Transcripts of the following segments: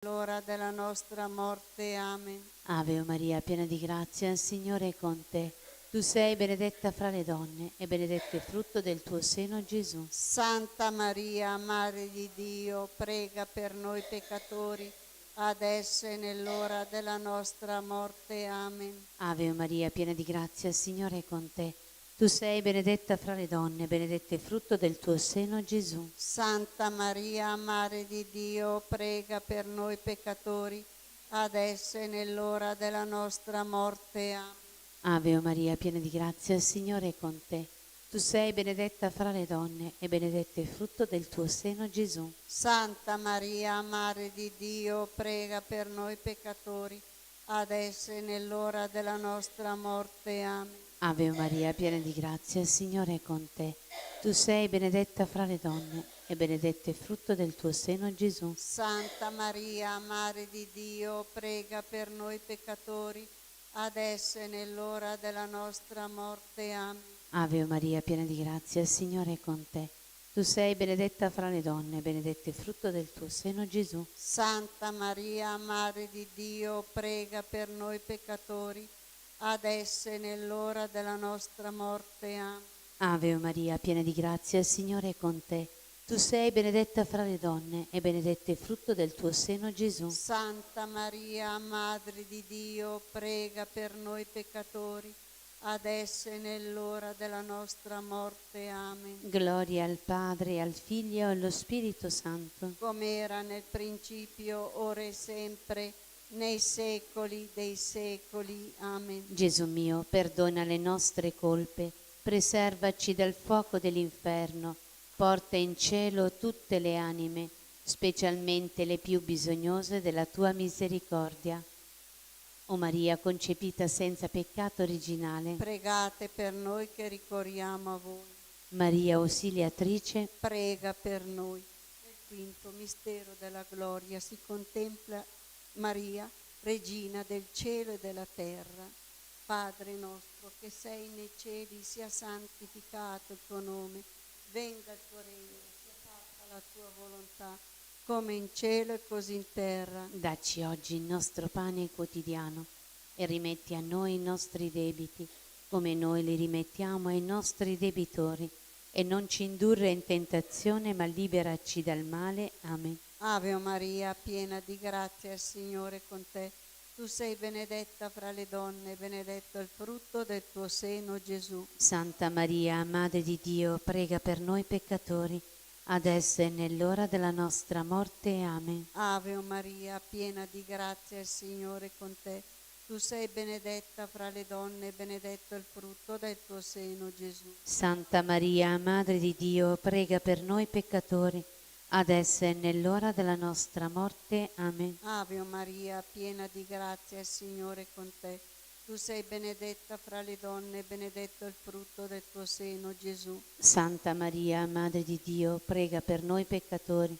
l'ora della nostra morte. Amen. Ave Maria, piena di grazia, il Signore è con te. Tu sei benedetta fra le donne e benedetto il frutto del tuo seno, Gesù. Santa Maria, Madre di Dio, prega per noi peccatori, adesso e nell'ora della nostra morte. Amen. Ave Maria, piena di grazia, il Signore è con te. Tu sei benedetta fra le donne e benedetto il frutto del tuo seno, Gesù. Santa Maria, Madre di Dio, prega per noi peccatori, adesso e nell'ora della nostra morte. Amen. Ave Maria, piena di grazia, il Signore è con te. Tu sei benedetta fra le donne e benedetto il frutto del tuo seno, Gesù. Santa Maria, Madre di Dio, prega per noi peccatori, adesso e nell'ora della nostra morte. Amen. Ave Maria, piena di grazia, il Signore è con te. Tu sei benedetta fra le donne e benedetto il frutto del tuo seno, Gesù. Santa Maria, Madre di Dio, prega per noi peccatori, adesso e nell'ora della nostra morte. Amen. Ave Maria, piena di grazia, il Signore è con te. Tu sei benedetta fra le donne e benedetto il frutto del tuo seno, Gesù. Santa Maria, Madre di Dio, prega per noi peccatori, adesso e nell'ora della nostra morte. Amen. Ave Maria, piena di grazia, il Signore è con te. Tu sei benedetta fra le donne e benedetto il frutto del tuo seno, Gesù. Santa Maria, Madre di Dio, prega per noi peccatori, adesso e nell'ora della nostra morte. Amen. Gloria al Padre, al Figlio e allo Spirito Santo. Come era nel principio, ora e sempre, nei secoli dei secoli. Amen. Gesù mio, perdona le nostre colpe, preservaci dal fuoco dell'inferno, porta in cielo tutte le anime, specialmente le più bisognose della tua misericordia. O Maria concepita senza peccato originale, Pregate per noi che ricorriamo a voi. Maria ausiliatrice, Prega per noi. Nel quinto mistero della gloria si contempla Maria, Regina del cielo e della terra. Padre nostro che sei nei cieli, sia santificato il tuo nome, venga il tuo regno, sia fatta la tua volontà, come in cielo e così in terra. dacci oggi il nostro pane quotidiano e rimetti a noi i nostri debiti, come noi li rimettiamo ai nostri debitori, e non ci indurre in tentazione, ma liberaci dal male. Amen. Ave Maria, piena di grazia, il Signore è con te. Tu sei benedetta fra le donne, benedetto il frutto del tuo seno, Gesù. Santa Maria, Madre di Dio, prega per noi peccatori, adesso e nell'ora della nostra morte. Amen. Ave Maria, piena di grazia, il Signore è con te. Tu sei benedetta fra le donne, benedetto il frutto del tuo seno, Gesù. Santa Maria, Madre di Dio, prega per noi peccatori, adesso e nell'ora della nostra morte. Amen. Ave Maria, piena di grazia, il Signore è con te. Tu sei benedetta fra le donne, benedetto il frutto del tuo seno, Gesù. Santa Maria, Madre di Dio, prega per noi peccatori,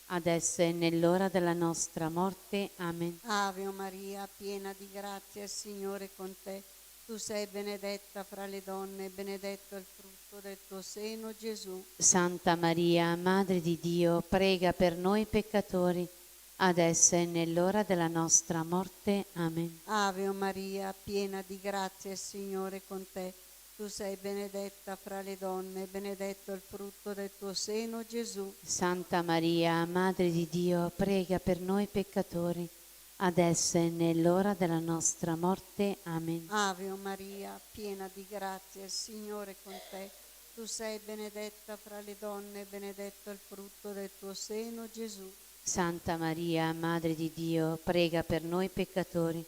adesso e nell'ora della nostra morte. Amen. Ave Maria, piena di grazia, il Signore è con te. Tu sei benedetta fra le donne, benedetto il frutto del tuo seno, Gesù. Santa Maria, Madre di Dio, prega per noi peccatori, adesso e nell'ora della nostra morte. Amen. Ave Maria, piena di grazia, il Signore è con te. Tu sei benedetta fra le donne, benedetto il frutto del tuo seno, Gesù. Santa Maria, Madre di Dio, prega per noi peccatori, adesso e nell'ora della nostra morte. Amen. Ave Maria, piena di grazia, il Signore è con te. Tu sei benedetta fra le donne, benedetto il frutto del tuo seno, Gesù. Santa Maria, Madre di Dio, prega per noi peccatori,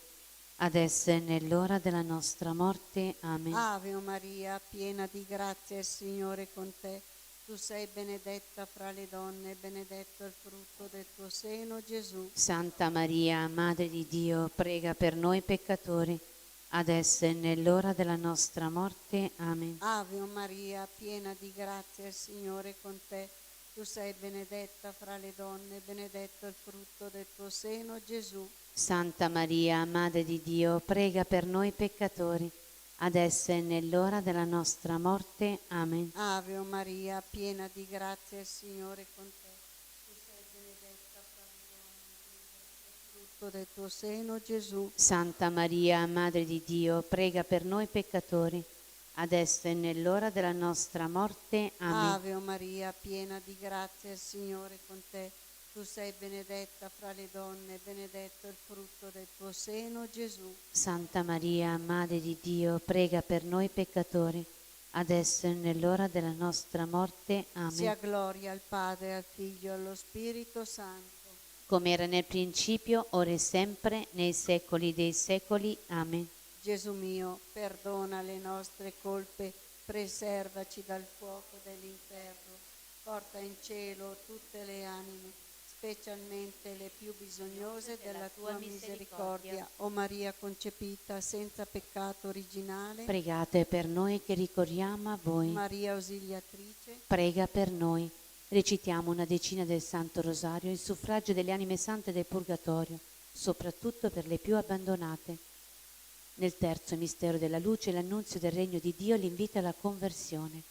adesso e nell'ora della nostra morte. Amen. Ave Maria, piena di grazia, il Signore è con te. Tu sei benedetta fra le donne, benedetto il frutto del tuo seno, Gesù. Santa Maria, Madre di Dio, prega per noi peccatori, adesso e nell'ora della nostra morte. Amen. Ave Maria, piena di grazia, il Signore è con te. Tu sei benedetta fra le donne, benedetto il frutto del tuo seno, Gesù. Santa Maria, Madre di Dio, prega per noi peccatori, adesso e nell'ora della nostra morte. Amen. Ave Maria, piena di grazia, il Signore è con te. Tu sei benedetta fra le donne, benedetto il frutto del tuo seno, Gesù. Santa Maria, Madre di Dio, prega per noi peccatori, adesso e nell'ora della nostra morte. Amen. Ave Maria, piena di grazia, il Signore è con te. Tu sei benedetta fra le donne, benedetto il frutto del tuo seno, Gesù. Santa Maria, Madre di Dio, prega per noi peccatori, adesso e nell'ora della nostra morte. Amen. Sia gloria al Padre, al Figlio e allo Spirito Santo. Come era nel principio, ora e sempre, nei secoli dei secoli. Amen. Gesù mio, perdona le nostre colpe, preservaci dal fuoco dell'inferno, porta in cielo tutte le anime, specialmente le più bisognose della tua misericordia. O Maria concepita senza peccato originale, Pregate per noi che ricorriamo a voi. Maria ausiliatrice, Prega per noi. Recitiamo una decina del Santo Rosario in suffragio delle anime sante del Purgatorio, soprattutto per le più abbandonate. Nel terzo mistero della luce, l'annunzio del regno di Dio, l'invito alla conversione.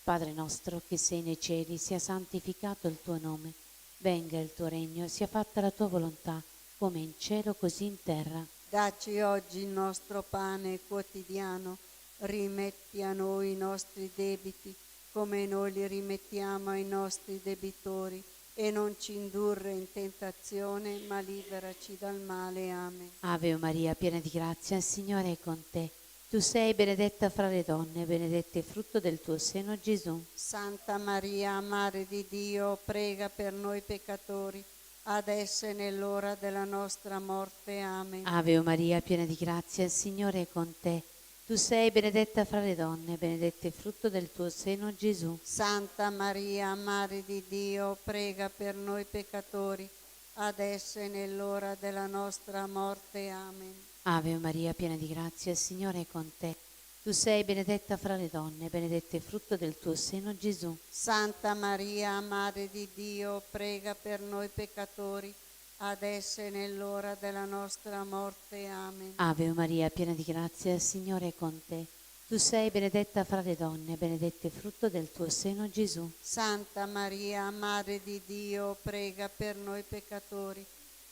Padre nostro che sei nei cieli, sia santificato il tuo nome. Venga il tuo regno, sia fatta la tua volontà, come in cielo così in terra. dacci oggi il nostro pane quotidiano, rimetti a noi i nostri debiti, come noi li rimettiamo ai nostri debitori, e non ci indurre in tentazione, ma liberaci dal male. Amen. Ave Maria, piena di grazia, il Signore è con te. Tu sei benedetta fra le donne, benedetto il frutto del tuo seno, Gesù. Santa Maria, Madre di Dio, prega per noi peccatori, adesso e nell'ora della nostra morte. Amen. Ave Maria, piena di grazia, il Signore è con te. Tu sei benedetta fra le donne, benedetto il frutto del tuo seno, Gesù. Santa Maria, Madre di Dio, prega per noi peccatori, adesso e nell'ora della nostra morte. Amen. Ave Maria, piena di grazia, il Signore è con te. Tu sei benedetta fra le donne, benedetto il frutto del tuo seno, Gesù. Santa Maria, Madre di Dio, prega per noi peccatori, adesso e nell'ora della nostra morte. Amen. Ave Maria, piena di grazia, il Signore è con te. Tu sei benedetta fra le donne, benedetto il frutto del tuo seno, Gesù. Santa Maria, Madre di Dio, prega per noi peccatori,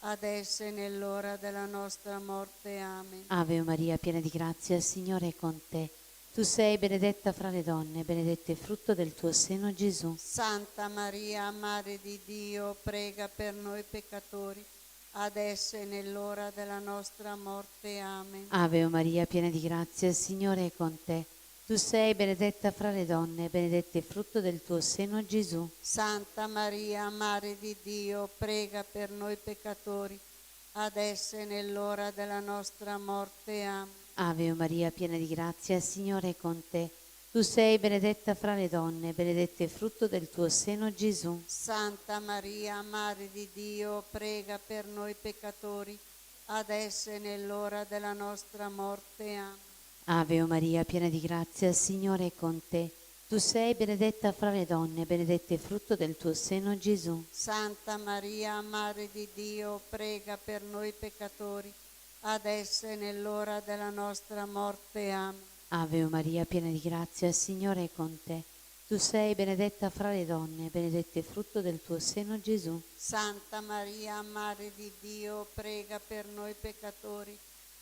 adesso e nell'ora della nostra morte. Amen. Ave Maria, piena di grazia, il Signore è con te. Tu sei benedetta fra le donne, benedetto il frutto del tuo seno, Gesù. Santa Maria, Madre di Dio, prega per noi peccatori, adesso e nell'ora della nostra morte. Amen. Ave Maria, piena di grazia, il Signore è con te. Tu sei benedetta fra le donne, benedetto il frutto del tuo seno, Gesù. Santa Maria, Madre di Dio, prega per noi peccatori, adesso e nell'ora della nostra morte. Amen. Ave Maria, piena di grazia, il Signore è con te. Tu sei benedetta fra le donne, benedetto il frutto del tuo seno, Gesù. Santa Maria, Madre di Dio, prega per noi peccatori, adesso e nell'ora della nostra morte. Amen. Ave Maria, piena di grazia, il Signore è con te. Tu sei benedetta fra le donne, benedetto il frutto del tuo seno, Gesù. Santa Maria, Madre di Dio, prega per noi peccatori, adesso e nell'ora della nostra morte. Amen. Ave Maria, piena di grazia, il Signore è con te. Tu sei benedetta fra le donne, benedetto il frutto del tuo seno, Gesù. Santa Maria, Madre di Dio, prega per noi peccatori,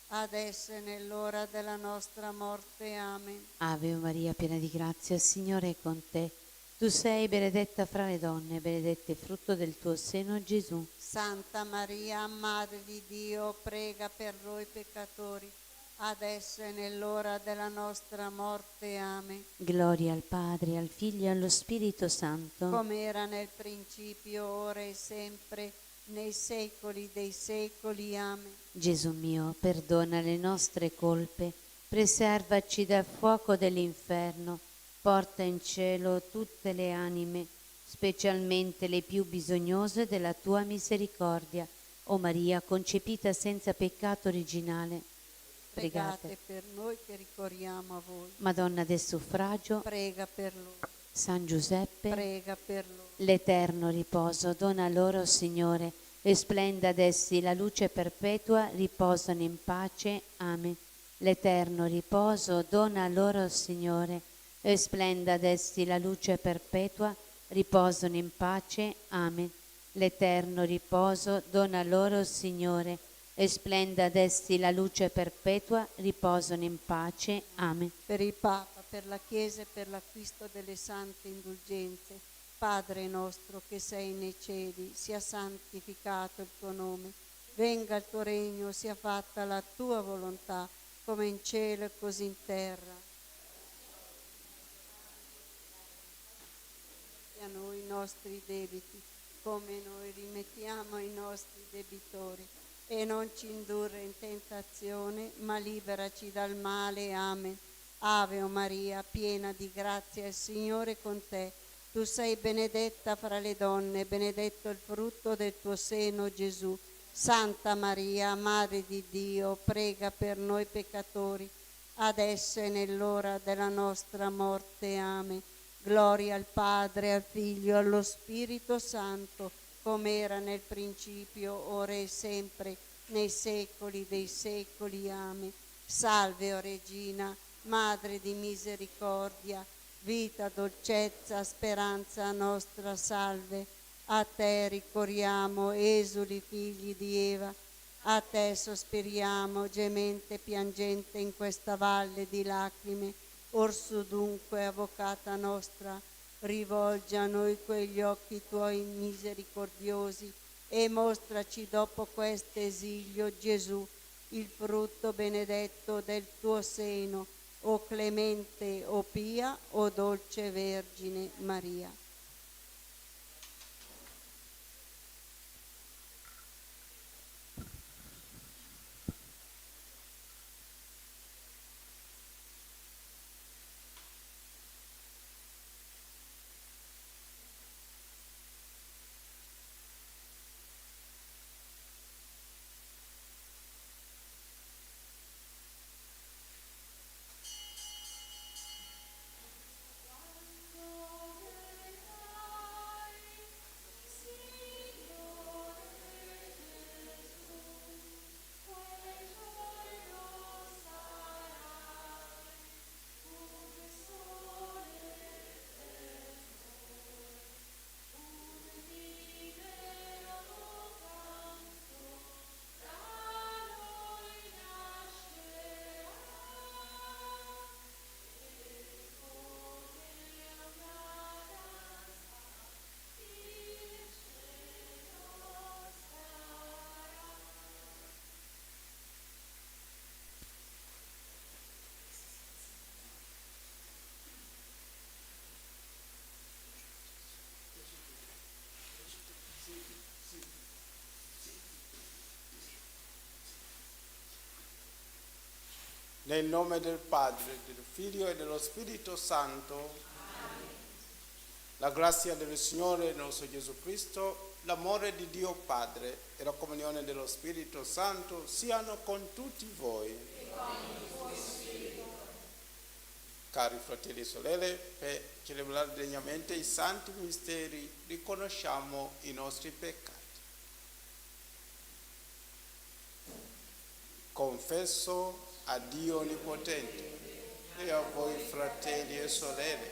adesso e nell'ora della nostra morte. Amen. Ave Maria, piena di grazia, il Signore è con te. Tu sei benedetta fra le donne, benedetto il frutto del tuo seno, Gesù. Santa Maria, Madre di Dio, prega per noi peccatori, adesso e nell'ora della nostra morte. Amen. Gloria al Padre, al Figlio e allo Spirito Santo. Come era nel principio, ora e sempre, nei secoli dei secoli. Amen. Gesù mio, perdona le nostre colpe, preservaci dal fuoco dell'inferno, porta in cielo tutte le anime, specialmente le più bisognose della tua misericordia. O Maria, concepita senza peccato originale, Pregate per noi che ricorriamo a voi. Madonna del suffragio, Prega per loro. San Giuseppe, Prega per loro. l'eterno riposo dona loro, Signore, e splenda ad essi la luce perpetua, riposano in pace. Amen. L'eterno riposo dona loro, Signore, e splenda ad essi la luce perpetua, riposano in pace. Amen. L'eterno riposo dona loro, Signore, e splenda ad essi la luce perpetua, riposano in pace. Amen. Per il Papa, per la Chiesa e per l'acquisto delle sante indulgenze, Padre nostro che sei nei cieli, sia santificato il tuo nome, venga il tuo regno, sia fatta la tua volontà, come in cielo e così in terra. E a noi i nostri debiti, come noi rimettiamo ai nostri debitori, e non ci indurre in tentazione, ma liberaci dal male. Amen. Ave o Maria, piena di grazia, il Signore è con te. Tu sei benedetta fra le donne, benedetto il frutto del tuo seno, Gesù. Santa Maria, Madre di Dio, prega per noi peccatori, adesso e nell'ora della nostra morte. Amen. Gloria al Padre, al Figlio e allo Spirito Santo, come era nel principio, ora e sempre, nei secoli dei secoli. Amen. Salve, o Regina, Madre di misericordia, vita, dolcezza, speranza nostra, salve. A te ricorriamo, esuli figli di Eva, a te sospiriamo, gemente e piangente in questa valle di lacrime. Orso dunque, avvocata nostra, rivolgi a noi quegli occhi tuoi misericordiosi e mostraci dopo questo esilio Gesù, il frutto benedetto del tuo seno, o clemente, o pia, o dolce Vergine Maria. Nel nome del Padre, del Figlio e dello Spirito Santo. Amen. La grazia del Signore nostro Gesù Cristo, l'amore di Dio Padre e la comunione dello Spirito Santo siano con tutti voi. E con il tuo Spirito. Cari fratelli e sorelle, per celebrare degnamente i santi misteri riconosciamo i nostri peccati. Confesso a Dio Onnipotente e a voi fratelli e sorelle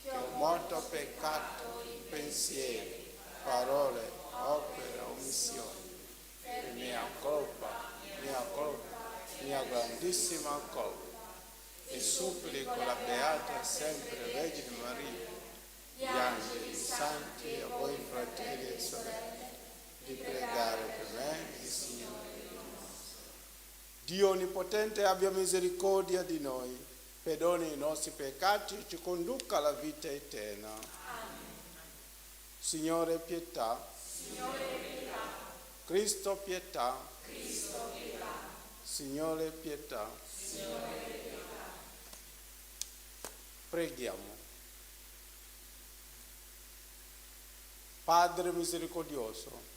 che ho molto peccato in pensieri, parole, opere, omissioni, per mia colpa, mia grandissima colpa. E supplico la Beata sempre Vergine Maria, gli angeli, i santi e a voi fratelli e sorelle di pregare per me, il Signore. Dio Onnipotente abbia misericordia di noi, perdoni i nostri peccati e ci conduca alla vita eterna. Amen. Signore pietà. Signore pietà. Cristo pietà. Cristo pietà. Signore pietà. Signore pietà. Preghiamo. Padre misericordioso,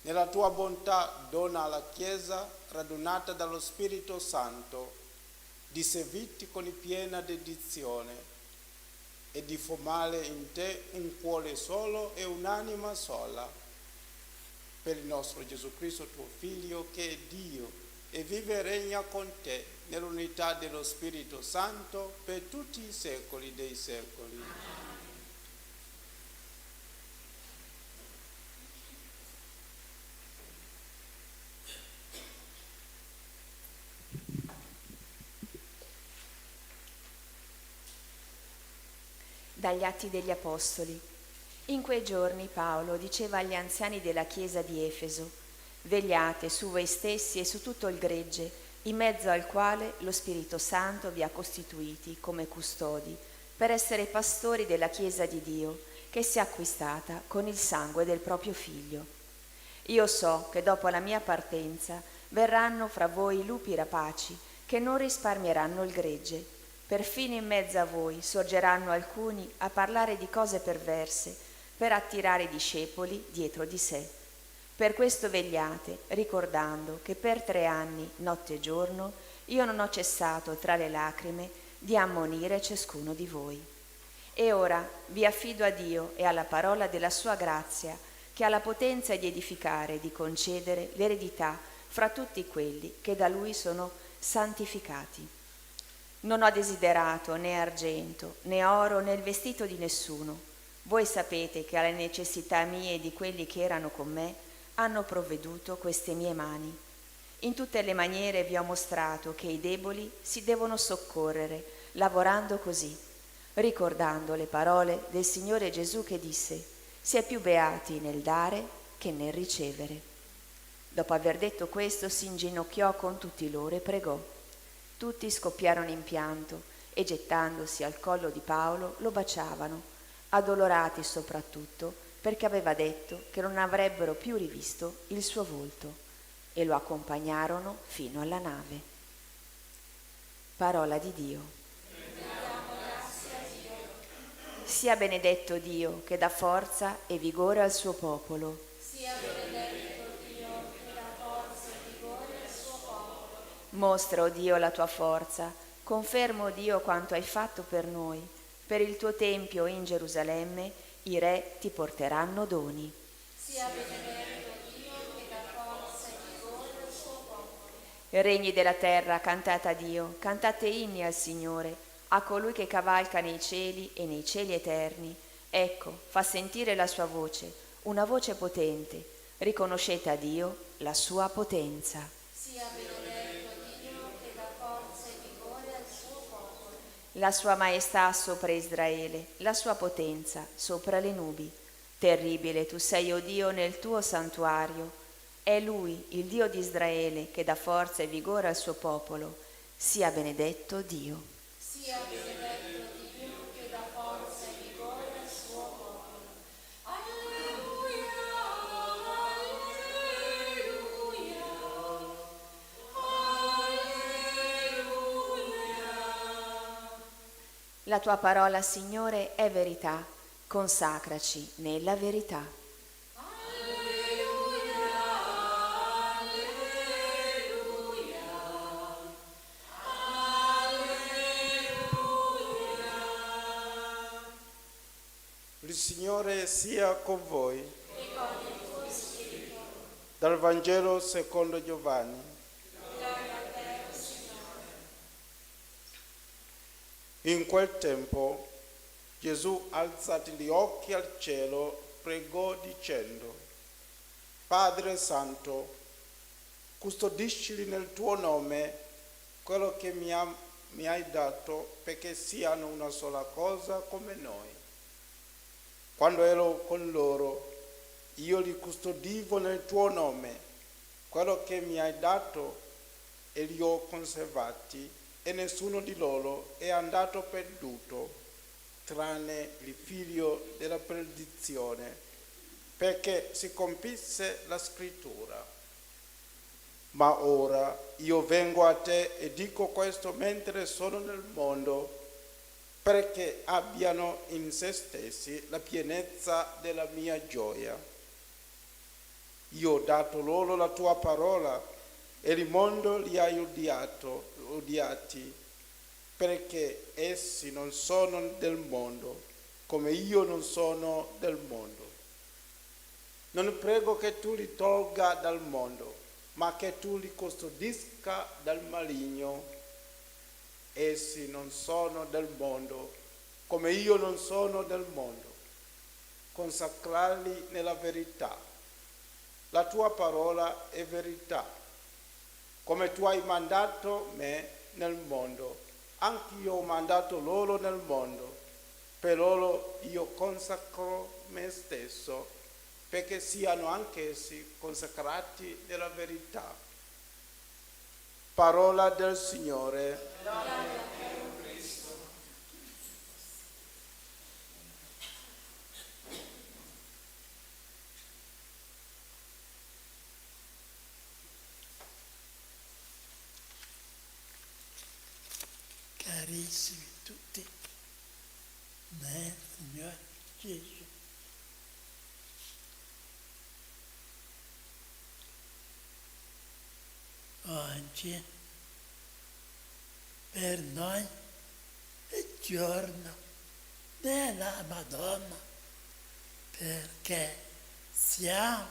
nella tua bontà dona alla Chiesa, radunata dallo Spirito Santo, di servirti con piena dedizione e di formare in te un cuore solo e un'anima sola. Per il nostro Gesù Cristo, tuo Figlio, che è Dio e vive e regna con te nell'unità dello Spirito Santo per tutti i secoli dei secoli. Dagli Atti degli Apostoli. In quei giorni Paolo diceva agli anziani della chiesa di Efeso: vegliate su voi stessi e su tutto il gregge, in mezzo al quale lo Spirito Santo vi ha costituiti come custodi, per essere pastori della chiesa di Dio, che si è acquistata con il sangue del proprio Figlio. Io so che dopo la mia partenza verranno fra voi lupi rapaci, che non risparmieranno il gregge. Perfino in mezzo a voi sorgeranno alcuni a parlare di cose perverse, per attirare i discepoli dietro di sé. Per questo vegliate, ricordando che per 3 anni, notte e giorno, io non ho cessato tra le lacrime di ammonire ciascuno di voi. E ora vi affido a Dio e alla parola della sua grazia, che ha la potenza di edificare e di concedere l'eredità fra tutti quelli che da Lui sono santificati. Non ho desiderato né argento, né oro, né il vestito di nessuno. Voi sapete che alle necessità mie e di quelli che erano con me hanno provveduto queste mie mani. In tutte le maniere vi ho mostrato che i deboli si devono soccorrere, lavorando così, ricordando le parole del Signore Gesù che disse: si è più beati nel dare che nel ricevere. Dopo aver detto questo, si inginocchiò con tutti loro e pregò. Tutti scoppiarono in pianto e, gettandosi al collo di Paolo, lo baciavano, addolorati soprattutto perché aveva detto che non avrebbero più rivisto il suo volto, e lo accompagnarono fino alla nave. Parola di Dio. Sia benedetto Dio che dà forza e vigore al suo popolo. Sia benedetto Dio che dà forza e vigore al suo popolo. Mostra, o Dio, la tua forza, conferma, o Dio, quanto hai fatto per noi. Per il tuo tempio in Gerusalemme i re ti porteranno doni. Sia benedetto Dio che dà forza e vigore al suo popolo. Regni della terra, cantate a Dio, cantate inni al Signore, a colui che cavalca nei cieli e nei cieli eterni. Ecco, fa sentire la sua voce, una voce potente. Riconoscete a Dio la sua potenza. Sia benedetto Dio che dà forza e vigore al suo popolo. La sua maestà sopra Israele, la sua potenza sopra le nubi. Terribile tu sei, o Dio, nel tuo santuario. È Lui, il Dio di Israele, che dà forza e vigore al suo popolo. Sia benedetto Dio. Sia benedetto Dio che dà forza e vigore al suo popolo. Alleluia, alleluia, alleluia. La tua parola, Signore, è verità. Consacraci nella verità. Il Signore sia con voi. Dal Vangelo secondo Giovanni. In quel tempo Gesù, alzati gli occhi al cielo, pregò dicendo: Padre Santo, custodiscili nel tuo nome quello che mi hai dato, perché siano una sola cosa come noi. Quando ero con loro, io li custodivo nel tuo nome, quello che mi hai dato, e li ho conservati, e nessuno di loro è andato perduto, tranne il figlio della perdizione, perché si compisse la scrittura. Ma ora io vengo a te e dico questo mentre sono nel mondo, perché abbiano in se stessi la pienezza della mia gioia. Io ho dato loro la tua parola e il mondo li ha odiati, perché essi non sono del mondo, come io non sono del mondo. Non prego che tu li tolga dal mondo, ma che tu li custodisca dal maligno. Essi non sono del mondo, come io non sono del mondo. Consacrarli nella verità. La tua parola è verità. Come tu hai mandato me nel mondo, anch'io ho mandato loro nel mondo. Per loro io consacro me stesso, perché siano anch'essi consacrati nella verità. Parola del Signore. Carissimi tutti, nel Signore Gesù. Oggi per noi è il giorno della Madonna, perché siamo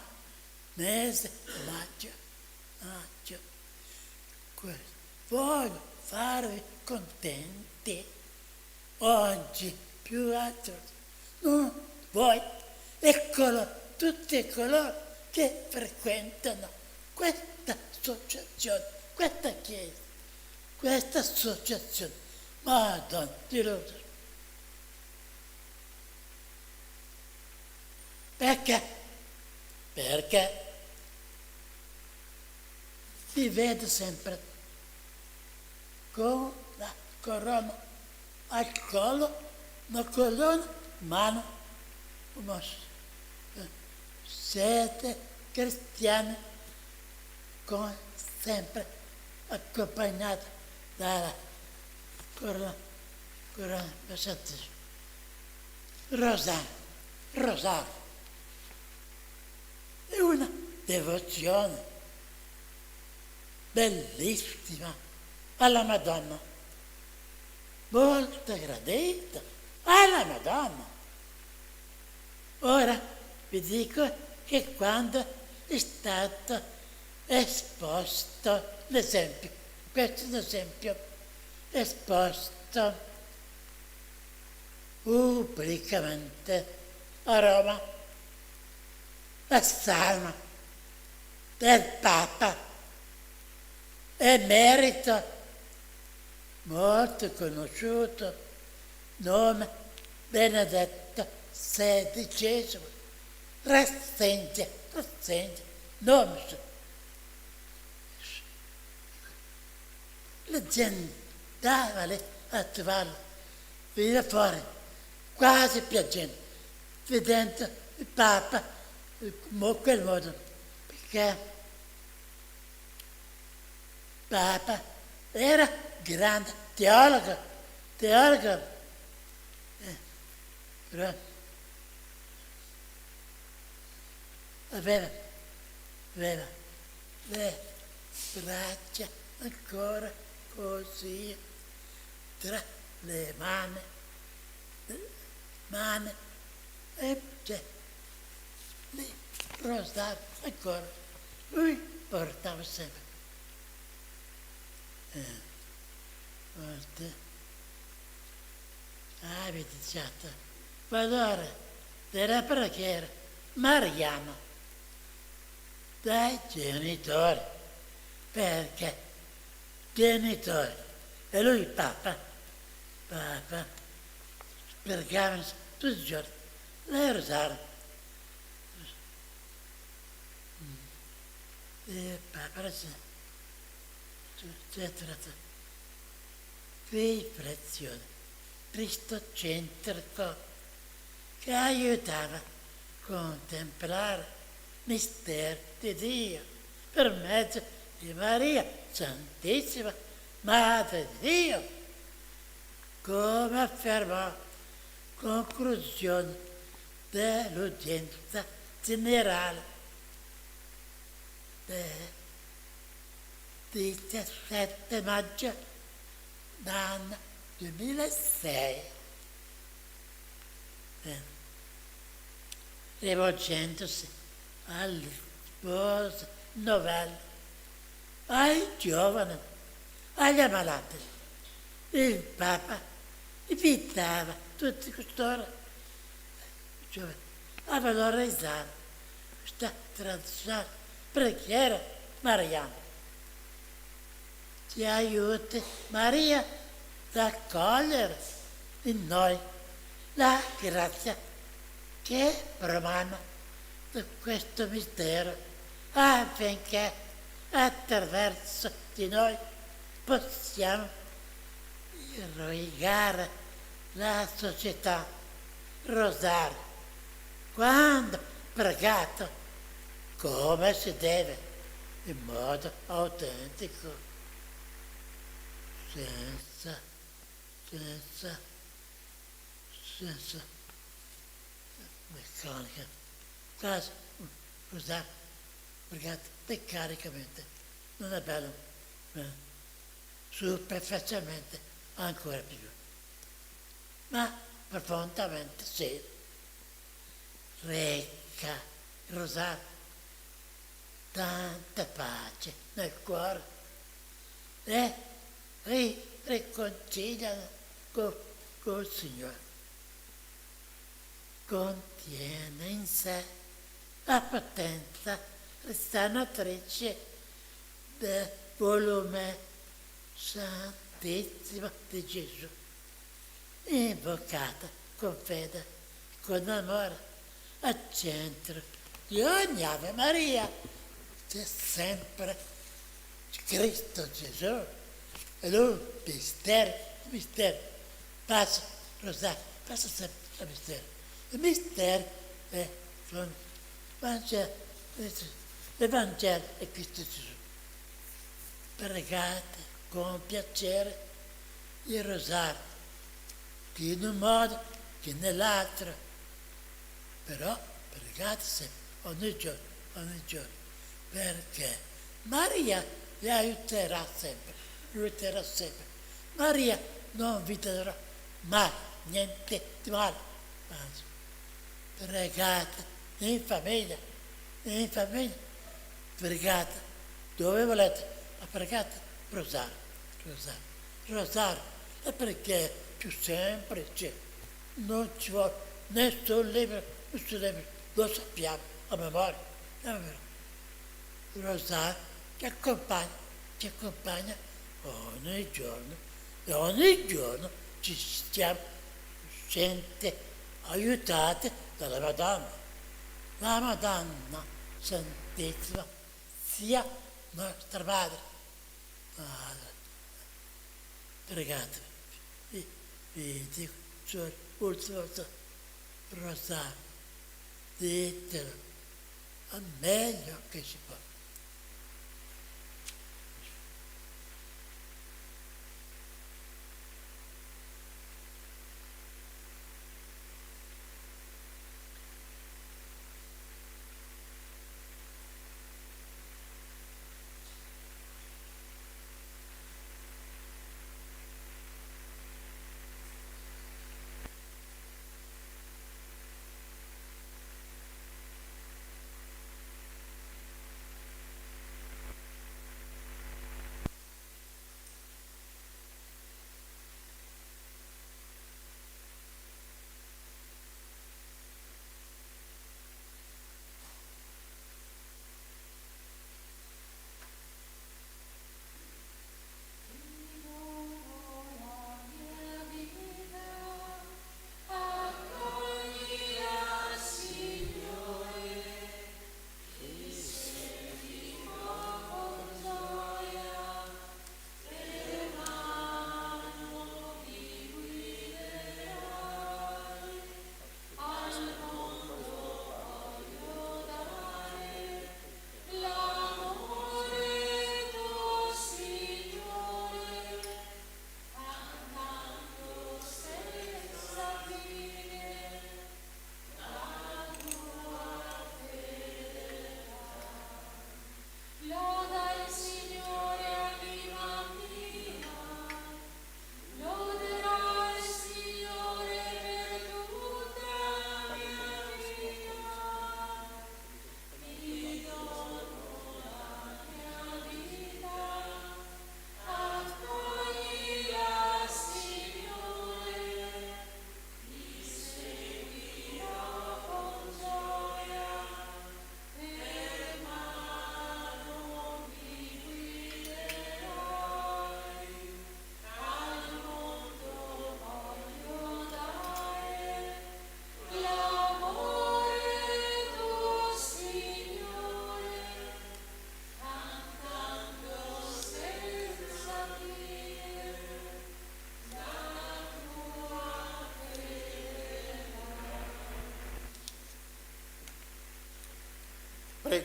mese maggio. Voglio farvi contenti oggi più altro. Non voi e tutti coloro che frequentano questa associazione, questa chiesa, questa associazione. Madonna di Lourdes. Perché? Perché vi vedo sempre con la corona al collo, la corona in mano. Siete cristiani con sempre accompagnati dalla corona rosario. È una devozione bellissima alla Madonna, molto gradita alla Madonna. Ora vi dico che quando è stato esposto l'esempio, questo è un esempio esposto pubblicamente a Roma, la salma del Papa, emerito, molto conosciuto, nome Benedetto XVI, rassegna, nome. La gente andava lì a trovarlo, veniva fuori, quasi piangendo, vedendo il Papa in quel modo, perché il Papa era grande teologo, però aveva le braccia ancora così tra le mani e c'è lì rosario ancora. Lui portava sempre. Avete detto, valore della preghiera mariana dai genitori, perché genitori e lui Papa pregavano tutti i giorni il rosario. E Papa c'è trattato riflessione cristocentrico che aiutava a contemplare il mistero di Dio per mezzo di Maria Santissima, Madre di Dio, come affermò conclusione dell'udienza generale del 17 maggio dell'anno 2006, rivolgendosi agli sposi novelli, ai giovani, agli ammalati. Il Papa invitava tutti costoro a valorizzare questa tradizione preghiera mariana. Ci aiuti Maria ad accogliere in noi la grazia che promana di questo mistero, affinché attraverso di noi possiamo irrigare la società. Rosario, quando pregato come si deve, in modo autentico, senza meccanica. Quasi un rosario pregato meccanicamente non è bello, ma superficialmente ancora più, ma profondamente sì. Reca il rosario tanta pace nel cuore e riconciliano col Signore. Contiene in sé la potenza risanatrice del volume santissimo di Gesù, invocata con fede, con amore, al centro di ogni Ave Maria c'è sempre Cristo Gesù, e lui mistero, passa rosario, passa sempre il mistero. Il mistero è l'Evangelo è Cristo Gesù. Pregate con piacere il rosario, che in un modo che nell'altro, però pregate sempre, ogni giorno, perché Maria vi aiuterà sempre. Maria non vi darà mai niente di male, anzi, pregate in famiglia, pregate dove volete, ma pregate rosario, è perché più semplice, non ci vuole nessun libro, lo sappiamo a memoria. Il rosario ci accompagna ogni giorno, e ogni giorno ci stiamo aiutati dalla Madonna. La Madonna Santissima sia nostra Madre. Pregatevi, vi dico, cioè, ultima volta, rosario, ditelo, al meglio che si può.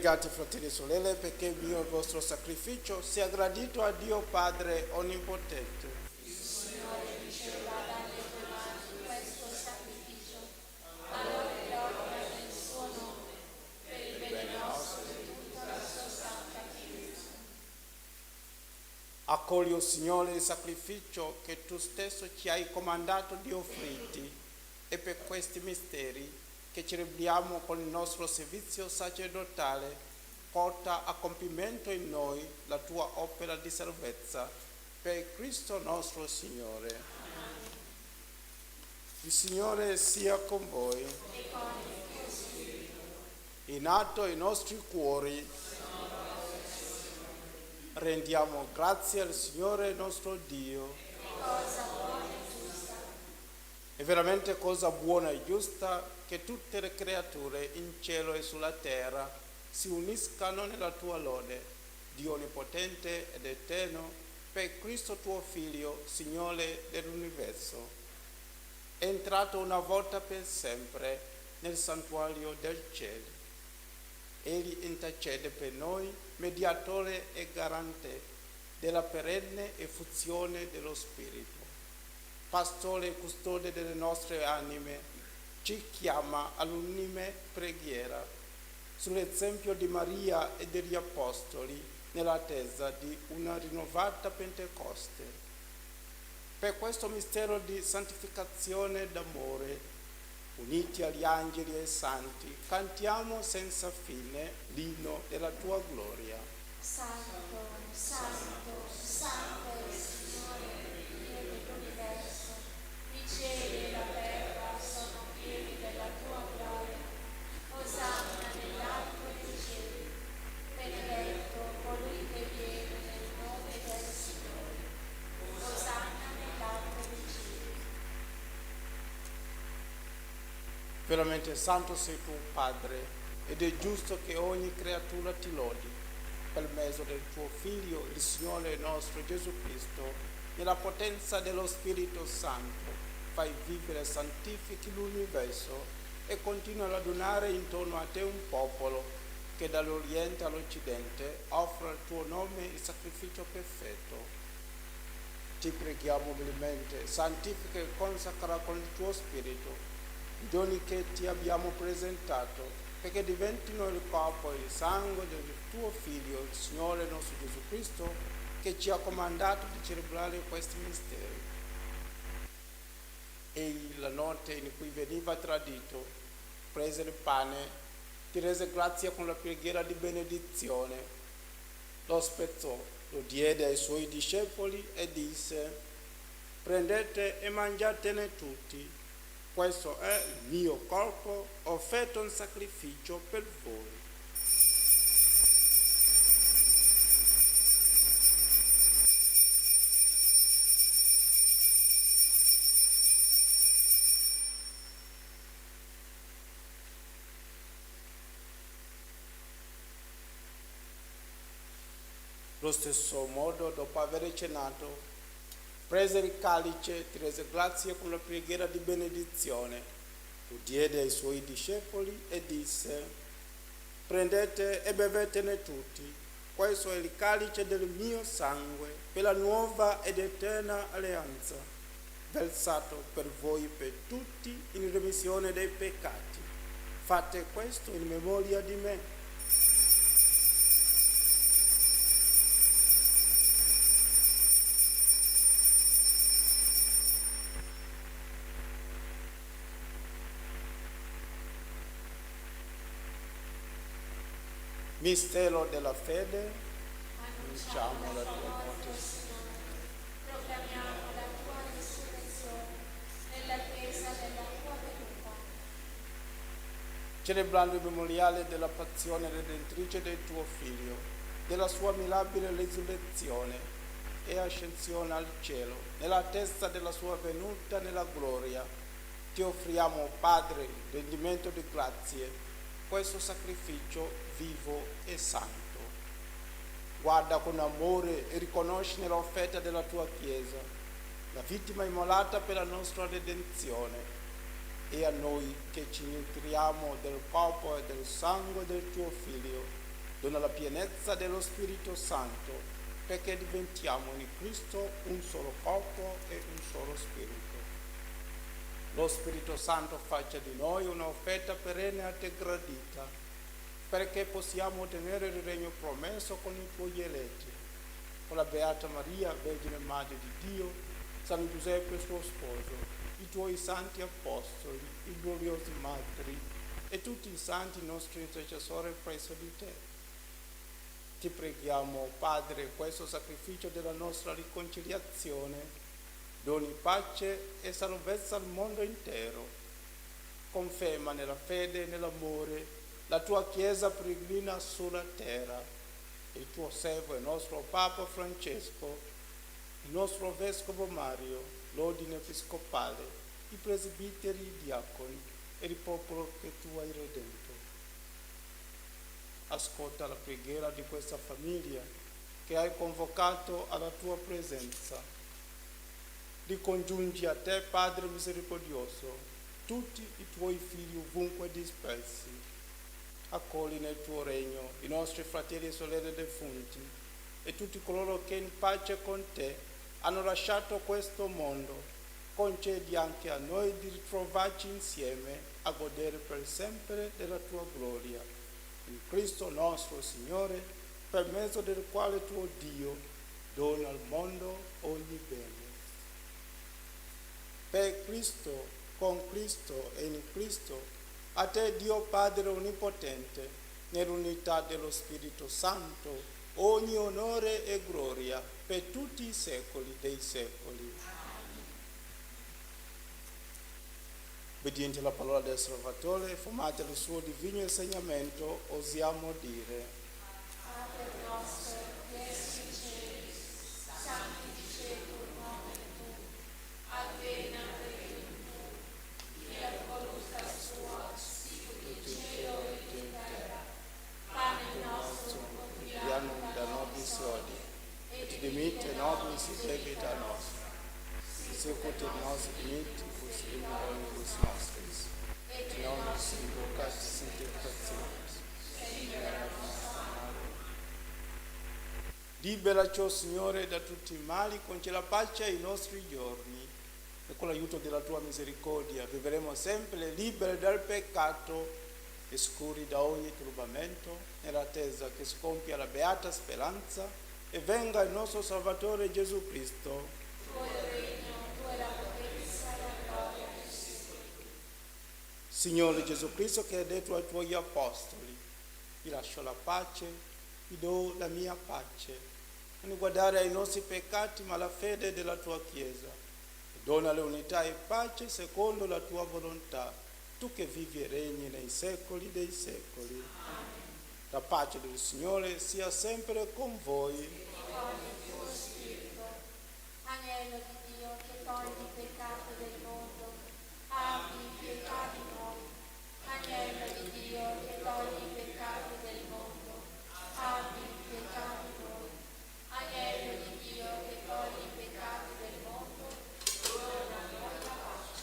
Pregate, fratelli e sorelle, perché il mio e il vostro sacrificio sia gradito a Dio Padre Onnipotente. Signore, riceva dalle tue mani questo sacrificio, allora gloria nel suo nome, per il bene nostro e di tutta la sua santa Chiesa. Accogli, o Signore, il sacrificio che tu stesso ci hai comandato di offrirti, e per questi misteri che celebriamo con il nostro servizio sacerdotale, porta a compimento in noi la tua opera di salvezza, per Cristo nostro Signore. Il Signore sia con voi. In atto ai nostri cuori, rendiamo grazie al Signore nostro Dio. È veramente cosa buona e giusta che tutte le creature in cielo e sulla terra si uniscano nella tua lode, Dio onnipotente ed eterno, per Cristo tuo Figlio, Signore dell'universo. È entrato una volta per sempre nel santuario del cielo. Egli intercede per noi, mediatore e garante della perenne effusione dello Spirito. Pastore e custode delle nostre anime, ci chiama all'unime preghiera, sull'esempio di Maria e degli Apostoli, nell'attesa di una rinnovata Pentecoste. Per questo mistero di santificazione d'amore, uniti agli angeli e santi, cantiamo senza fine l'inno della tua gloria. Santo, santo, santo è il Signore, Dio dell'universo. I cieli e la terra sono pieni della tua gloria. Osanna nell'alto dei cieli. Benedetto colui che viene nel nome del Signore. Osanna nell'alto dei cieli. Veramente santo sei tu, Padre, ed è giusto che ogni creatura ti lodi, per mezzo del tuo Figlio, il Signore nostro Gesù Cristo, nella potenza dello Spirito Santo, fai vivere e santifichi l'universo e continua ad radunare intorno a te un popolo che dall'Oriente all'Occidente offre al tuo nome il sacrificio perfetto. Ti preghiamo umilmente, santifica e consacra con il tuo Spirito i doni che ti abbiamo presentato, perché diventino il corpo e il sangue del tuo Figlio, il Signore nostro Gesù Cristo, che ci ha comandato di celebrare questi misteri. Egli, la notte in cui veniva tradito, prese il pane, ti rese grazie con la preghiera di benedizione, lo spezzò, lo diede ai suoi discepoli e disse: prendete e mangiatene tutti. Questo è il mio corpo offerto in sacrificio per voi. Allo stesso modo, dopo aver cenato, prese il calice, ti rese grazie con la preghiera di benedizione, lo diede ai suoi discepoli e disse: prendete e bevetene tutti, questo è il calice del mio sangue, per la nuova ed eterna alleanza, versato per voi e per tutti in remissione dei peccati. Fate questo in memoria di me. Mistero della fede, annunciamo la tua morte. Proclamiamo la tua risurrezione nell'attesa della tua venuta. Celebrando il memoriale della passione redentrice del tuo Figlio, della sua mirabile resurrezione e ascensione al cielo, nell'attesa della sua venuta nella gloria, ti offriamo, Padre, il rendimento di grazie, questo sacrificio vivo e santo. Guarda con amore e riconosci nell'offerta della tua Chiesa la vittima immolata per la nostra redenzione, e a noi che ci nutriamo del corpo e del sangue del tuo Figlio Dona la pienezza dello Spirito Santo, perché diventiamo in Cristo un solo corpo e un solo spirito. Lo Spirito Santo faccia di noi un'offerta perenne a te gradita, perché possiamo ottenere il regno promesso con i tuoi eletti, con la Beata Maria, Vergine Madre di Dio, San Giuseppe suo sposo, i tuoi santi apostoli, i gloriosi martiri e tutti i santi nostri intercessori presso di te. Ti preghiamo, Padre, questo sacrificio della nostra riconciliazione doni pace e salvezza al mondo intero. Conferma nella fede e nell'amore la tua Chiesa peregrina sulla terra, il tuo servo e nostro Papa Francesco, il nostro Vescovo Mario, l'ordine episcopale, i presbiteri, i diaconi e il popolo che tu hai redento. Ascolta la preghiera di questa famiglia che hai convocato alla tua presenza. Ricongiungi a te, Padre misericordioso, tutti i tuoi figli ovunque dispersi. Accogli nel tuo regno i nostri fratelli e sorelle defunti e tutti coloro che in pace con te hanno lasciato questo mondo. Concedi anche a noi di ritrovarci insieme a godere per sempre della tua gloria. In Cristo nostro Signore, per mezzo del quale tuo Dio dona al mondo ogni bene. Per Cristo, con Cristo e in Cristo, a te Dio Padre Onnipotente, nell'unità dello Spirito Santo, ogni onore e gloria per tutti i secoli dei secoli. Obbedienti alla parola del Salvatore, formati al suo divino insegnamento, osiamo dire: Padre nostro, che sei in cielo, santificetur nomen tuum, advena regnum tuum, fiat voluntas tua, sicut in cielo et in terra. Pane nostrum quotidianum da nobis hodie, et dimitte nobis debita nostra, Sicut et nos dimittis deudoribus nostris, et non nos inducas in tentationis, liberaci, o Signore, da tutti i mali, concedi la pace ai nostri giorni, e con l'aiuto della tua misericordia vivremo sempre liberi dal peccato e sicuri da ogni turbamento, nell'attesa che si compia la beata speranza e venga il nostro Salvatore Gesù Cristo. Signore Gesù Cristo, che hai detto ai tuoi apostoli: vi lascio la pace, vi do la mia pace. Non guardare ai nostri peccati, ma alla fede della tua Chiesa. E dona l'unità e pace secondo la tua volontà, tu che vivi e regni nei secoli dei secoli. La pace del Signore sia sempre con voi. Agnello di Dio che togli il peccato del mondo, abbi pietà di noi. Agnello di Dio che togli il peccato del mondo, abbi pietà di noi. Agnello di Dio che togli il peccato del mondo, dona a noi la pace.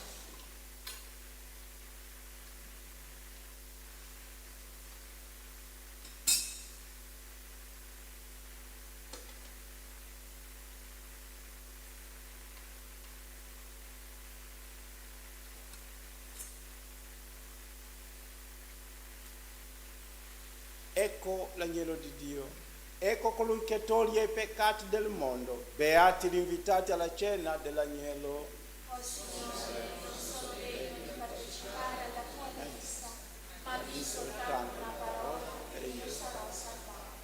Ecco l'agnello di Dio, ecco colui che toglie i peccati del mondo. Beati gli invitati alla cena dell'agnello. O Signore, non sono degno di partecipare alla tua messa, ma di soltanto una parola e io sarò salvato.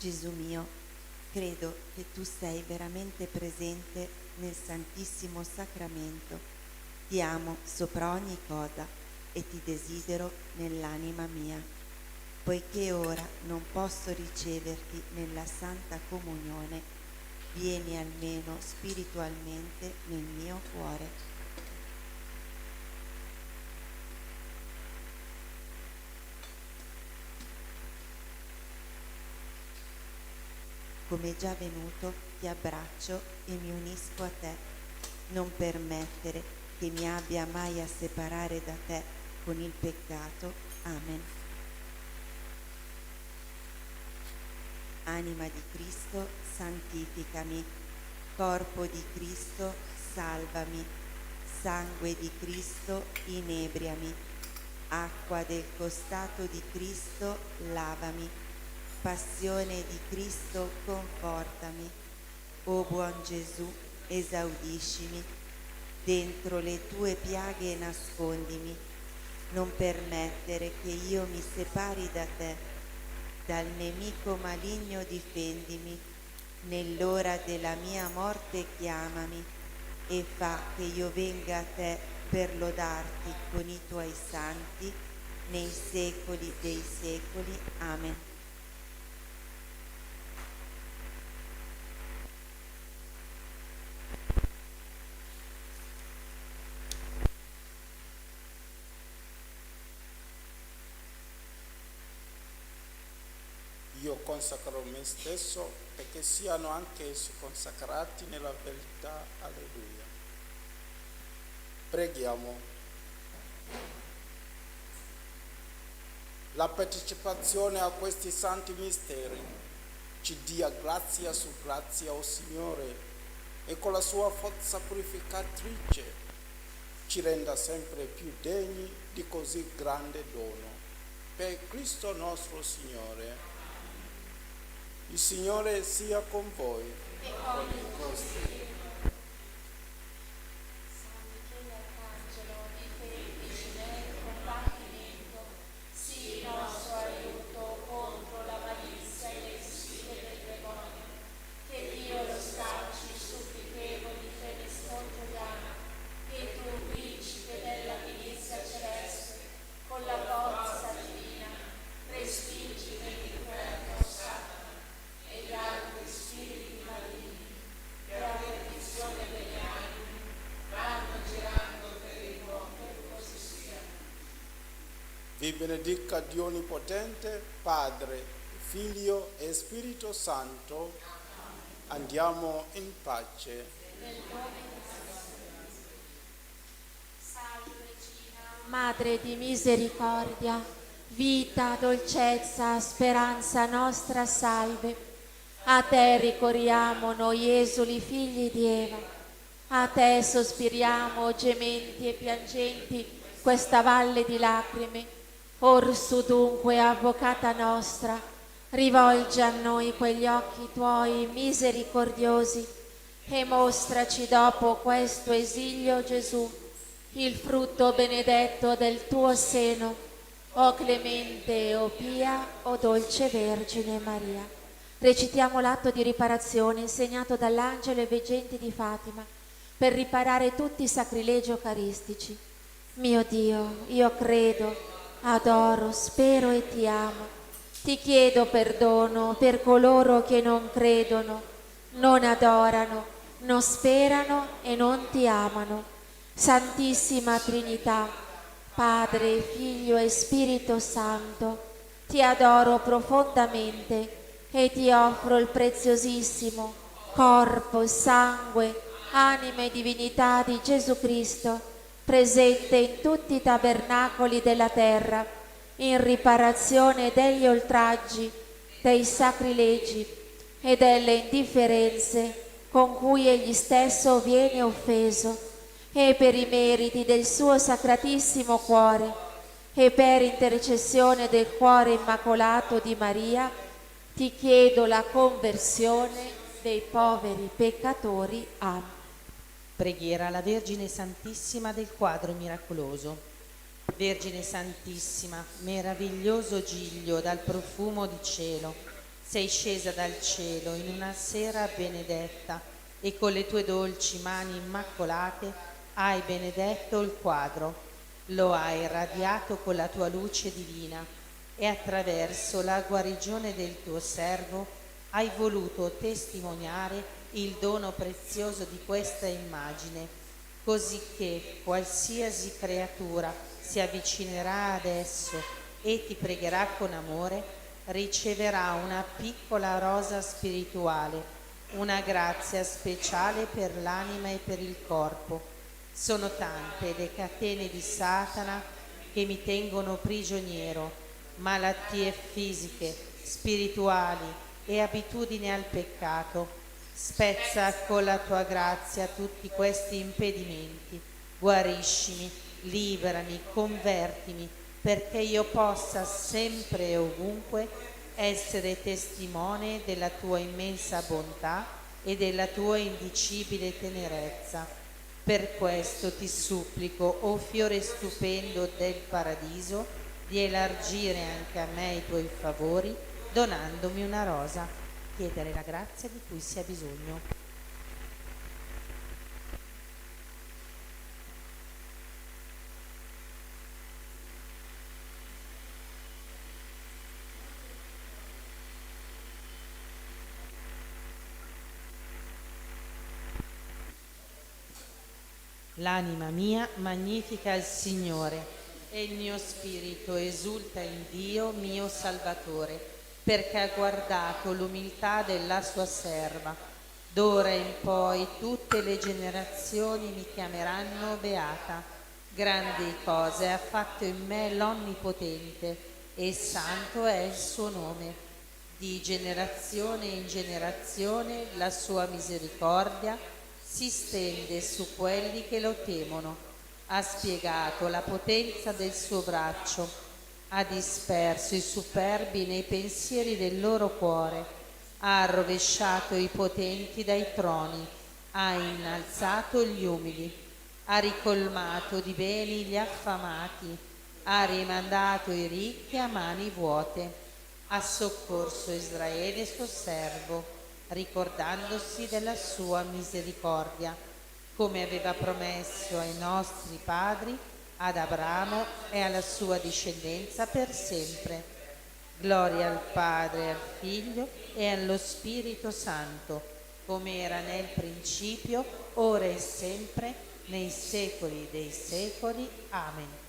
Gesù mio, credo che tu sei veramente presente nel Santissimo Sacramento. Ti amo sopra ogni cosa e ti desidero nell'anima mia. Poiché ora non posso riceverti nella Santa Comunione, vieni almeno spiritualmente nel mio cuore. Come già venuto, ti abbraccio e mi unisco a te. Non permettere che mi abbia mai a separare da te con il peccato. Amen. Anima di Cristo, santificami. Corpo di Cristo, salvami. Sangue di Cristo, inebriami. Acqua del costato di Cristo, lavami. Passione di Cristo, confortami. O buon Gesù, esaudiscimi. Dentro le tue piaghe nascondimi. Non permettere che io mi separi da te. Dal nemico maligno difendimi. Nell'ora della mia morte chiamami e fa che io venga a te per lodarti con i tuoi santi nei secoli dei secoli. Amen. Io consacro me stesso perché siano anch'essi consacrati nella verità. Alleluia. Preghiamo. La partecipazione a questi santi misteri ci dia grazia su grazia, o Signore, e con la sua forza purificatrice ci renda sempre più degni di così grande dono. Per Cristo nostro Signore. Il Signore sia con voi. E con il tuo spirito. San Michele Arcangelo, difendici nel combattimento, sii nostro aiuto contro la malizia e le sfide del demonio. Che Dio lo scacci, supplichevoli, te ne scongiuriamo. Che tu, principe della milizia celeste, con la forza divina, respingi nell'inferno Satana e gli altri spiriti maligni, per la perdizione delle anime, vanno girando per il mondo, così sia. Vi benedica Dio Onnipotente, Padre, Figlio e Spirito Santo. Andiamo in pace. Salve Regina, Madre di misericordia, vita, dolcezza, speranza nostra, salve. A te ricorriamo noi esuli figli di Eva, a te sospiriamo gementi e piangenti questa valle di lacrime. Orsu dunque, avvocata nostra, rivolgi a noi quegli occhi tuoi misericordiosi e mostraci dopo questo esilio Gesù, il frutto benedetto del tuo seno, o clemente, o pia, o dolce Vergine Maria. Recitiamo l'atto di riparazione insegnato dall'angelo ai veggenti di Fatima per riparare tutti i sacrilegi eucaristici. Mio Dio, io credo, adoro, spero e ti amo. Ti chiedo perdono per coloro che non credono, non adorano, non sperano e non ti amano. Santissima Trinità, Padre, Figlio e Spirito Santo, ti adoro profondamente e ti offro il preziosissimo corpo, sangue, anima e divinità di Gesù Cristo, presente in tutti i tabernacoli della terra, in riparazione degli oltraggi, dei sacrilegi e delle indifferenze con cui egli stesso viene offeso, e per i meriti del suo sacratissimo cuore e per intercessione del cuore immacolato di Maria, ti chiedo la conversione dei poveri peccatori. Amen. Preghiera alla Vergine Santissima del quadro miracoloso. Vergine Santissima, meraviglioso giglio dal profumo di cielo, sei scesa dal cielo in una sera benedetta e con le tue dolci mani immacolate hai benedetto il quadro, lo hai irradiato con la tua luce divina e attraverso la guarigione del tuo servo hai voluto testimoniare il dono prezioso di questa immagine, così che qualsiasi creatura si avvicinerà ad esso e ti pregherà con amore, riceverà una piccola rosa spirituale, una grazia speciale per l'anima e per il corpo. Sono tante le catene di Satana che mi tengono prigioniero, malattie fisiche, spirituali e abitudini al peccato. Spezza con la tua grazia tutti questi impedimenti, guariscimi, liberami, convertimi, perché io possa sempre e ovunque essere testimone della tua immensa bontà e della tua indicibile tenerezza. Per questo ti supplico, o fiore stupendo del paradiso, di elargire anche a me i tuoi favori, donandomi una rosa. Chiedere la grazia di cui si ha bisogno. L'anima mia magnifica il Signore e il mio spirito esulta in Dio mio Salvatore, perché ha guardato l'umiltà della sua serva. D'ora in poi tutte le generazioni mi chiameranno beata. Grandi cose ha fatto in me l'Onnipotente e santo è il suo nome. Di generazione in generazione la sua misericordia si stende su quelli che lo temono. Ha spiegato la potenza del suo braccio, ha disperso i superbi nei pensieri del loro cuore, ha rovesciato i potenti dai troni, ha innalzato gli umili, ha ricolmato di beni gli affamati, ha rimandato i ricchi a mani vuote, ha soccorso Israele suo servo, ricordandosi della sua misericordia, come aveva promesso ai nostri padri, ad Abramo e alla sua discendenza per sempre. Gloria al Padre, al Figlio e allo Spirito Santo, come era nel principio, ora e sempre, nei secoli dei secoli. Amen.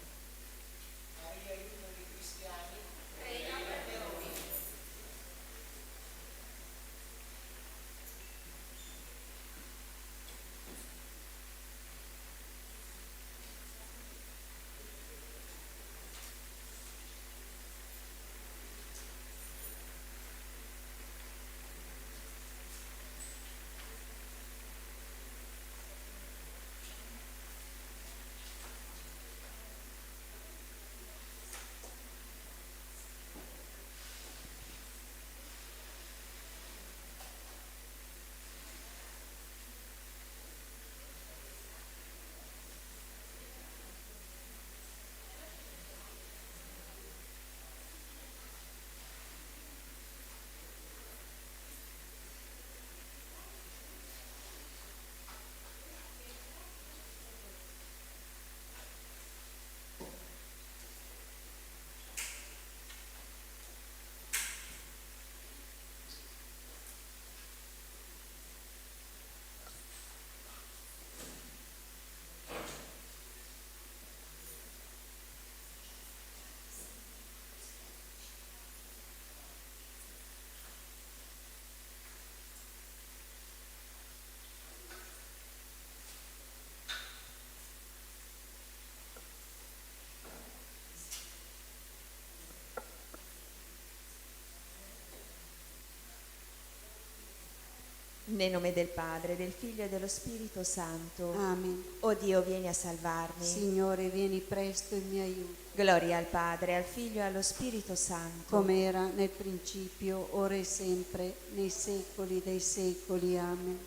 Nel nome del Padre, del Figlio e dello Spirito Santo. Amen. O Dio, vieni a salvarmi. Signore, vieni presto in mio aiuto. Gloria al Padre, al Figlio e allo Spirito Santo. Come era nel principio, ora e sempre, nei secoli dei secoli. Amen.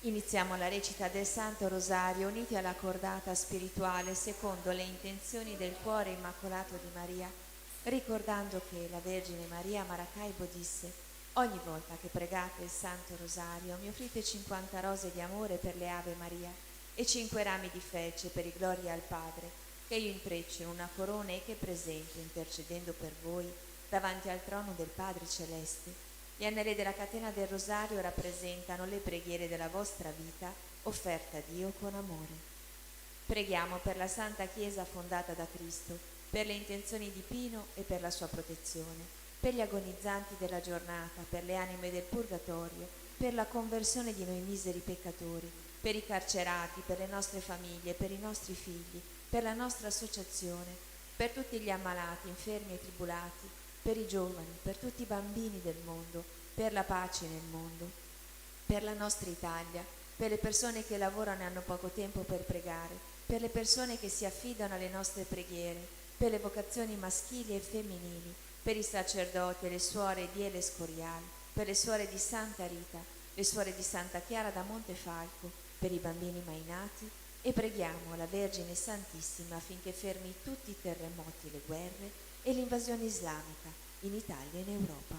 Iniziamo la recita del Santo Rosario uniti alla cordata spirituale secondo le intenzioni del cuore immacolato di Maria, ricordando che la Vergine Maria a Maracaibo disse: Ogni volta che pregate il Santo Rosario, mi offrite 50 rose di amore per le Ave Maria e 5 rami di felce per i Gloria al Padre, che io intreccio in una corona e che presento, intercedendo per voi, davanti al trono del Padre Celeste. Gli anelli della catena del Rosario rappresentano le preghiere della vostra vita, offerta a Dio con amore. Preghiamo per la Santa Chiesa fondata da Cristo, per le intenzioni di Pino e per la sua protezione, per gli agonizzanti della giornata, per le anime del purgatorio, per la conversione di noi miseri peccatori, per i carcerati, per le nostre famiglie, per i nostri figli, per la nostra associazione, per tutti gli ammalati, infermi e tribulati, per i giovani, per tutti i bambini del mondo, per la pace nel mondo, per la nostra Italia, per le persone che lavorano e hanno poco tempo per pregare, per le persone che si affidano alle nostre preghiere, per le vocazioni maschili e femminili, per i sacerdoti e le suore di El Escorial, per le suore di Santa Rita, le suore di Santa Chiara da Montefalco, per i bambini mai nati, e preghiamo la Vergine Santissima affinché fermi tutti i terremoti, le guerre e l'invasione islamica in Italia e in Europa.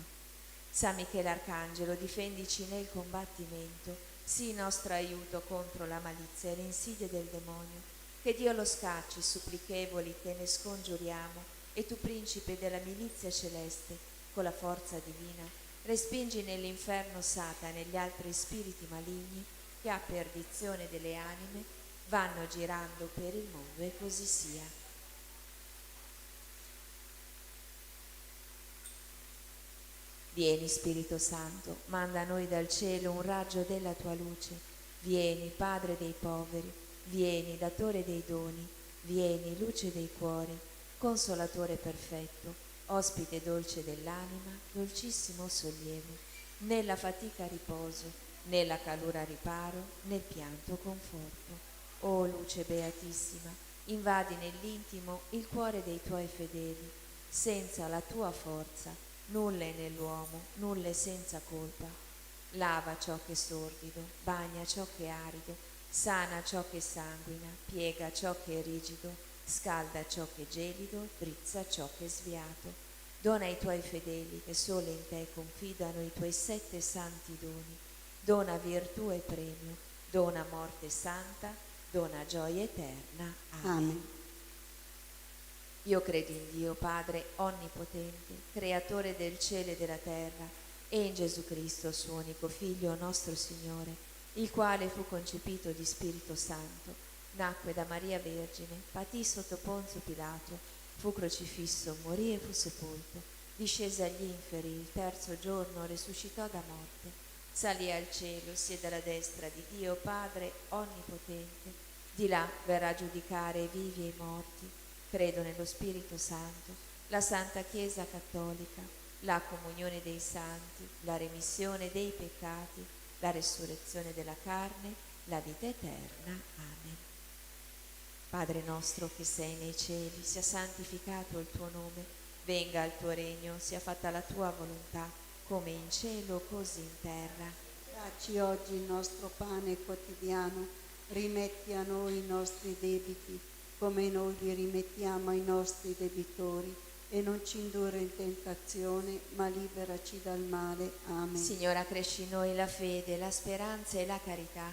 San Michele Arcangelo, difendici nel combattimento, sii nostro aiuto contro la malizia e le insidie del demonio. Che Dio lo scacci, supplichevoli, te ne scongiuriamo, e tu, principe della milizia celeste, con la forza divina, respingi nell'inferno Satana e gli altri spiriti maligni che a perdizione delle anime vanno girando per il mondo, e così sia. Vieni, Spirito Santo, manda a noi dal cielo un raggio della tua luce. Vieni, Padre dei poveri, vieni, datore dei doni, vieni, luce dei cuori, consolatore perfetto, ospite dolce dell'anima, dolcissimo sollievo, nella fatica riposo, nella calura riparo, nel pianto conforto. O luce beatissima, invadi nell'intimo il cuore dei tuoi fedeli. Senza la tua forza nulla è nell'uomo, nulla è senza colpa. Lava ciò che è sordido, bagna ciò che è arido, sana ciò che sanguina, piega ciò che è rigido, scalda ciò che è gelido, drizza ciò che è sviato. Dona ai tuoi fedeli che solo in te confidano i tuoi 7 santi doni. Dona virtù e premio, dona morte santa, dona gioia eterna. Amen. Io credo in Dio Padre Onnipotente, Creatore del cielo e della terra, e in Gesù Cristo, suo unico Figlio, nostro Signore, il quale fu concepito di Spirito Santo, nacque da Maria Vergine, patì sotto Ponzio Pilato, fu crocifisso, morì e fu sepolto, discese agli inferi, il terzo giorno risuscitò da morte, salì al cielo, siede alla destra di Dio Padre Onnipotente, di là verrà a giudicare i vivi e i morti. Credo nello Spirito Santo, la Santa Chiesa Cattolica, la comunione dei santi, la remissione dei peccati, la resurrezione della carne, la vita eterna. Amen. Padre nostro che sei nei cieli, sia santificato il tuo nome, venga il tuo regno, sia fatta la tua volontà, come in cielo così in terra. Dacci oggi il nostro pane quotidiano, rimetti a noi i nostri debiti, come noi li rimettiamo ai nostri debitori, e non ci indurre in tentazione, ma liberaci dal male. Amen. Signora, cresci in noi la fede, la speranza e la carità.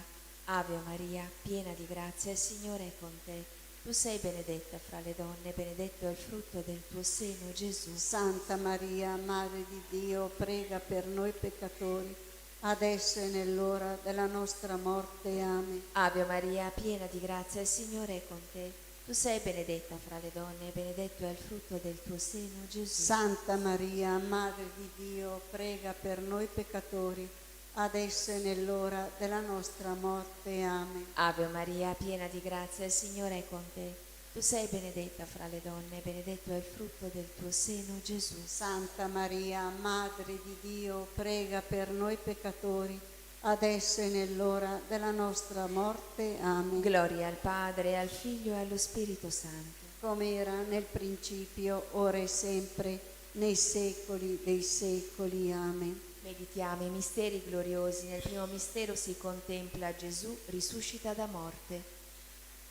Ave Maria, piena di grazia, il Signore è con te. Tu sei benedetta fra le donne, benedetto è il frutto del tuo seno, Gesù. Santa Maria, Madre di Dio, prega per noi peccatori, adesso e nell'ora della nostra morte. Amen. Ave Maria, piena di grazia, il Signore è con te. Tu sei benedetta fra le donne, benedetto è il frutto del tuo seno, Gesù. Santa Maria, Madre di Dio, prega per noi peccatori, adesso e nell'ora della nostra morte. Amen. Ave Maria, piena di grazia, il Signore è con te. Tu sei benedetta fra le donne, benedetto è il frutto del tuo seno, Gesù. Santa Maria, Madre di Dio, prega per noi peccatori, adesso e nell'ora della nostra morte. Amen. Gloria al Padre, al Figlio e allo Spirito Santo. Come era nel principio, ora e sempre, nei secoli dei secoli. Amen. Meditiamo i misteri gloriosi. Nel primo mistero si contempla Gesù risuscita da morte.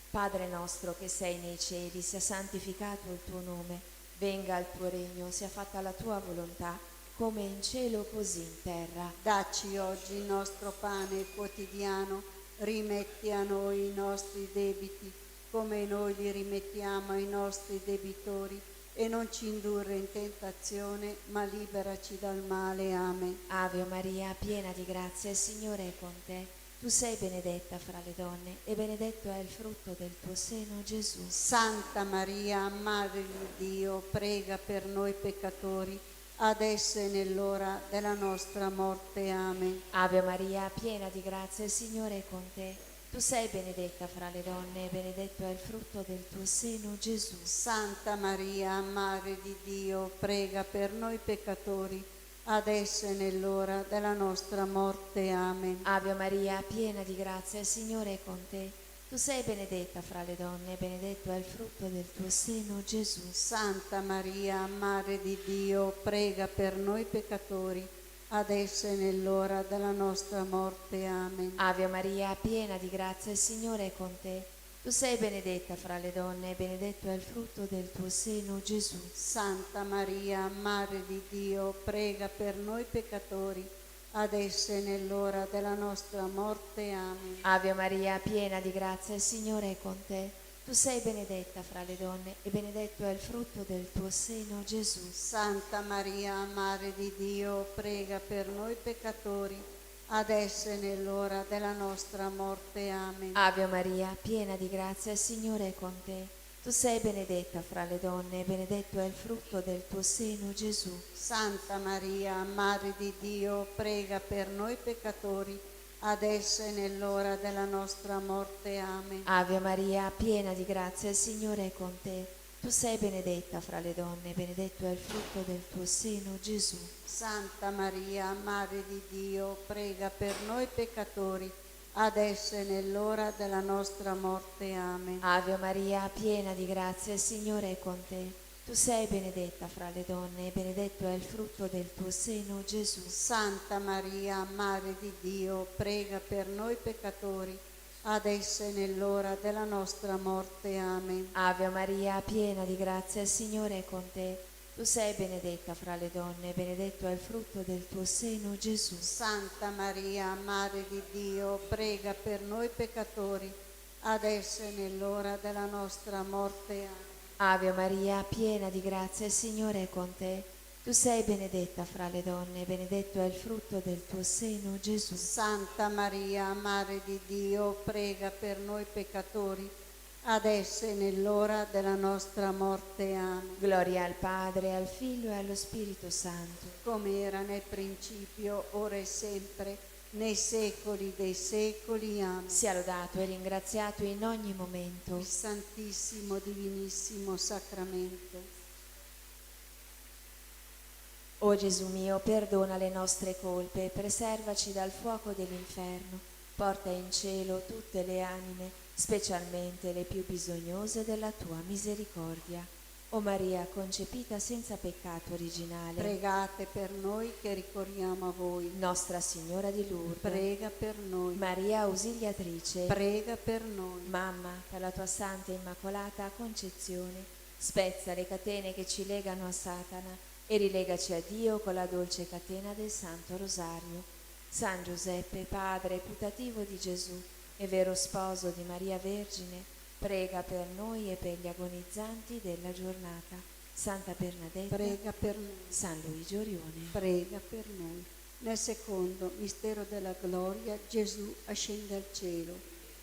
Padre nostro che sei nei cieli, sia santificato il tuo nome, venga il tuo regno, sia fatta la tua volontà, come in cielo così in terra. Dacci oggi il nostro pane quotidiano, rimetti a noi i nostri debiti, come noi li rimettiamo ai nostri debitori, e non ci indurre in tentazione, ma liberaci dal male. Amen. Ave Maria, piena di grazia, il Signore è con te. Tu sei benedetta fra le donne, e benedetto è il frutto del tuo seno, Gesù. Santa Maria, Madre di Dio, prega per noi peccatori, adesso e nell'ora della nostra morte. Amen. Ave Maria, piena di grazia, il Signore è con te. Tu sei benedetta fra le donne, e benedetto è il frutto del tuo seno, Gesù. Santa Maria, Madre di Dio, prega per noi peccatori, adesso e nell'ora della nostra morte. Amen. Ave Maria, piena di grazia, il Signore è con te. Tu sei benedetta fra le donne, e benedetto è il frutto del tuo seno, Gesù. Santa Maria, Madre di Dio, prega per noi peccatori, adesso e nell'ora della nostra morte. Amen. Ave Maria, piena di grazia, il Signore è con te. Tu sei benedetta fra le donne, e benedetto è il frutto del tuo seno, Gesù. Santa Maria, Madre di Dio, prega per noi peccatori, adesso e nell'ora della nostra morte. Amen. Ave Maria, piena di grazia, il Signore è con te. Tu sei benedetta fra le donne, e benedetto è il frutto del tuo seno, Gesù. Santa Maria, Madre di Dio, prega per noi peccatori, adesso e nell'ora della nostra morte. Amen. Ave Maria, piena di grazia, il Signore è con te. Tu sei benedetta fra le donne, e benedetto è il frutto del tuo seno, Gesù. Santa Maria, Madre di Dio, prega per noi peccatori, adesso e nell'ora della nostra morte. Amen. Ave Maria, piena di grazia, il Signore è con te. Tu sei benedetta fra le donne, e benedetto è il frutto del tuo seno, Gesù. Santa Maria, Madre di Dio, prega per noi peccatori, adesso e nell'ora della nostra morte. Amen. Ave Maria, piena di grazia, il Signore è con te. Tu sei benedetta fra le donne, e benedetto è il frutto del tuo seno, Gesù. Santa Maria, Madre di Dio, prega per noi peccatori, adesso e nell'ora della nostra morte. Amen. Ave Maria, piena di grazia, il Signore è con te. Tu sei benedetta fra le donne, e benedetto è il frutto del tuo seno, Gesù. Santa Maria, Madre di Dio, prega per noi peccatori, adesso e nell'ora della nostra morte. Amen. Ave Maria, piena di grazia, il Signore è con te. Tu sei benedetta fra le donne, e benedetto è il frutto del tuo seno, Gesù. Santa Maria, Madre di Dio, prega per noi peccatori, adesso e nell'ora della nostra morte. Amen. Gloria al Padre, al Figlio e allo Spirito Santo. Come era nel principio, ora e sempre, nei secoli dei secoli. Amen. Sia lodato e ringraziato in ogni momento Il Santissimo Divinissimo Sacramento. O Gesù mio, perdona le nostre colpe, preservaci dal fuoco dell'inferno, porta in cielo tutte le anime, specialmente le più bisognose della tua misericordia. O Maria, concepita senza peccato originale, Pregate per noi che ricorriamo a voi. Nostra Signora di Lourdes, Prega per noi. Maria Ausiliatrice, Prega per noi. Mamma, per la tua santa e immacolata concezione, spezza le catene che ci legano a Satana e rilegaci a Dio con la dolce catena del Santo Rosario. San Giuseppe, padre putativo di Gesù e vero sposo di Maria Vergine, prega per noi e per gli agonizzanti della giornata. Santa Bernadetta, Prega per noi. San Luigi Orione. Prega per noi. Nel secondo mistero della gloria, Gesù ascende al cielo.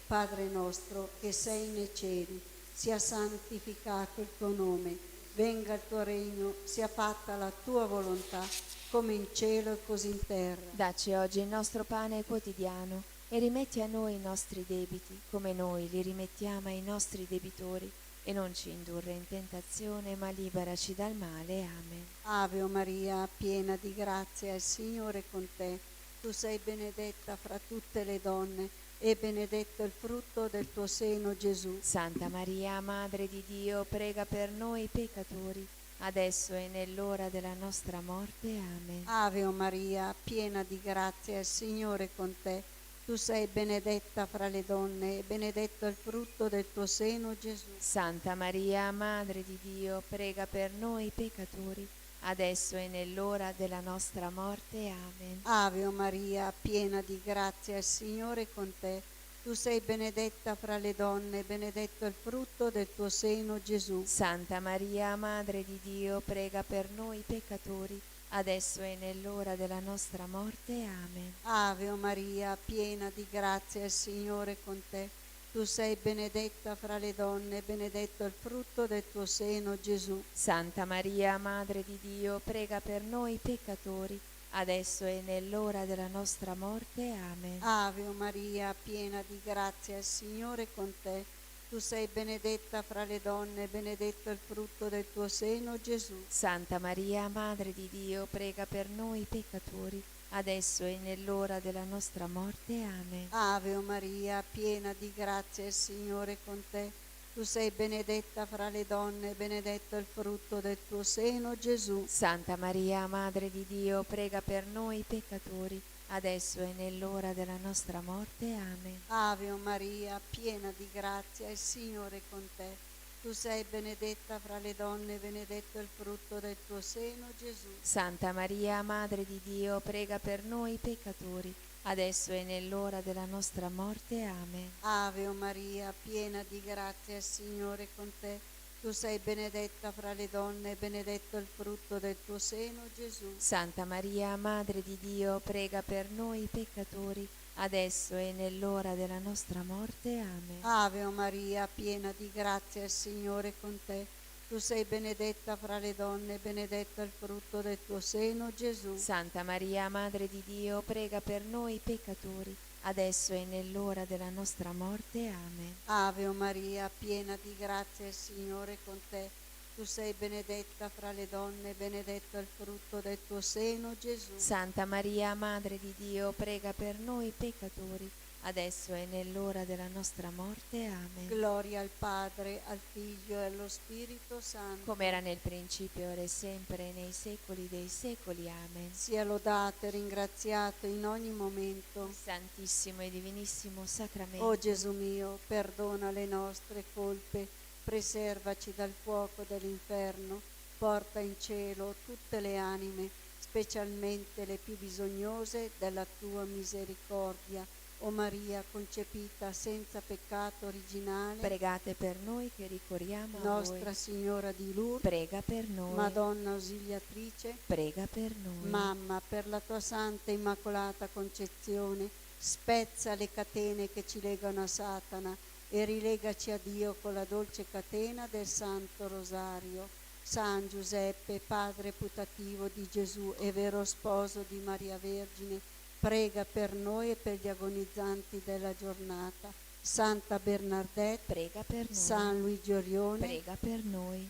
Padre nostro che sei nei cieli, sia santificato il tuo nome, venga il tuo regno, sia fatta la tua volontà, come in cielo e così in terra. Dacci oggi il nostro pane quotidiano e rimetti a noi i nostri debiti, come noi li rimettiamo ai nostri debitori, e non ci indurre in tentazione, ma liberaci dal male. Amen. Ave Maria, piena di grazia, il Signore è con te. Tu sei benedetta fra tutte le donne, e benedetto il frutto del tuo seno, Gesù. Santa Maria, Madre di Dio, prega per noi peccatori, adesso e nell'ora della nostra morte. Amen. Ave Maria, piena di grazia, il Signore è con te. Tu sei benedetta fra le donne, e benedetto il frutto del tuo seno, Gesù. Santa Maria, Madre di Dio, prega per noi peccatori, adesso e nell'ora della nostra morte. Amen. Ave Maria, piena di grazia, il Signore è con te. Tu sei benedetta fra le donne, benedetto è il frutto del tuo seno, Gesù. Santa Maria, Madre di Dio, prega per noi peccatori, adesso e nell'ora della nostra morte. Amen. Ave Maria, piena di grazia, il Signore è con te. Tu sei benedetta fra le donne, benedetto è il frutto del tuo seno, Gesù. Santa Maria, Madre di Dio, prega per noi peccatori, adesso e nell'ora della nostra morte. Amen. Ave Maria, piena di grazia, il Signore è con te. Tu sei benedetta fra le donne, benedetto è il frutto del tuo seno, Gesù. Santa Maria, Madre di Dio, prega per noi peccatori, adesso e nell'ora della nostra morte. Amen. Ave Maria, piena di grazia, il Signore è con te. Tu sei benedetta fra le donne, benedetto è il frutto del tuo seno, Gesù. Santa Maria, Madre di Dio, prega per noi peccatori, adesso e nell'ora della nostra morte. Amen. Ave Maria, piena di grazia, il Signore è con te. Tu sei benedetta fra le donne, benedetto è il frutto del tuo seno, Gesù. Santa Maria, Madre di Dio, prega per noi peccatori, adesso e nell'ora della nostra morte. Amen. Ave Maria, piena di grazia, il Signore è con te. Tu sei benedetta fra le donne, benedetto è il frutto del tuo seno, Gesù. Santa Maria, Madre di Dio, prega per noi peccatori, adesso e nell'ora della nostra morte. Amen. Ave Maria, piena di grazia, il Signore è con te. Tu sei benedetta fra le donne, benedetto è il frutto del tuo seno, Gesù. Santa Maria, Madre di Dio, prega per noi peccatori, adesso e nell'ora della nostra morte. Amen. Ave Maria, piena di grazia, il Signore è con te. Tu sei benedetta fra le donne, benedetto è il frutto del tuo seno, Gesù. Santa Maria, Madre di Dio, prega per noi peccatori, adesso e nell'ora della nostra morte. Amen. Gloria al Padre, al Figlio e allo Spirito Santo. Come era nel principio, ora e sempre, e nei secoli dei secoli. Amen. Sia lodato e ringraziato in ogni momento. Il Santissimo e Divinissimo Sacramento. O Gesù mio, perdona le nostre colpe, preservaci dal fuoco dell'inferno, porta in cielo tutte le anime, specialmente le più bisognose della tua misericordia. O Maria concepita senza peccato originale, Pregate per noi che ricorriamo a Nostra voi. Signora di Lourdes, Prega per noi. Madonna ausiliatrice, Prega per noi. Mamma, per la tua santa immacolata concezione, spezza le catene che ci legano a Satana e rilegaci a Dio con la dolce catena del Santo Rosario. San Giuseppe, padre putativo di Gesù e vero sposo di Maria Vergine, prega per noi e per gli agonizzanti della giornata. Santa Bernardette, Prega per noi. San Luigi Orione, Prega per noi.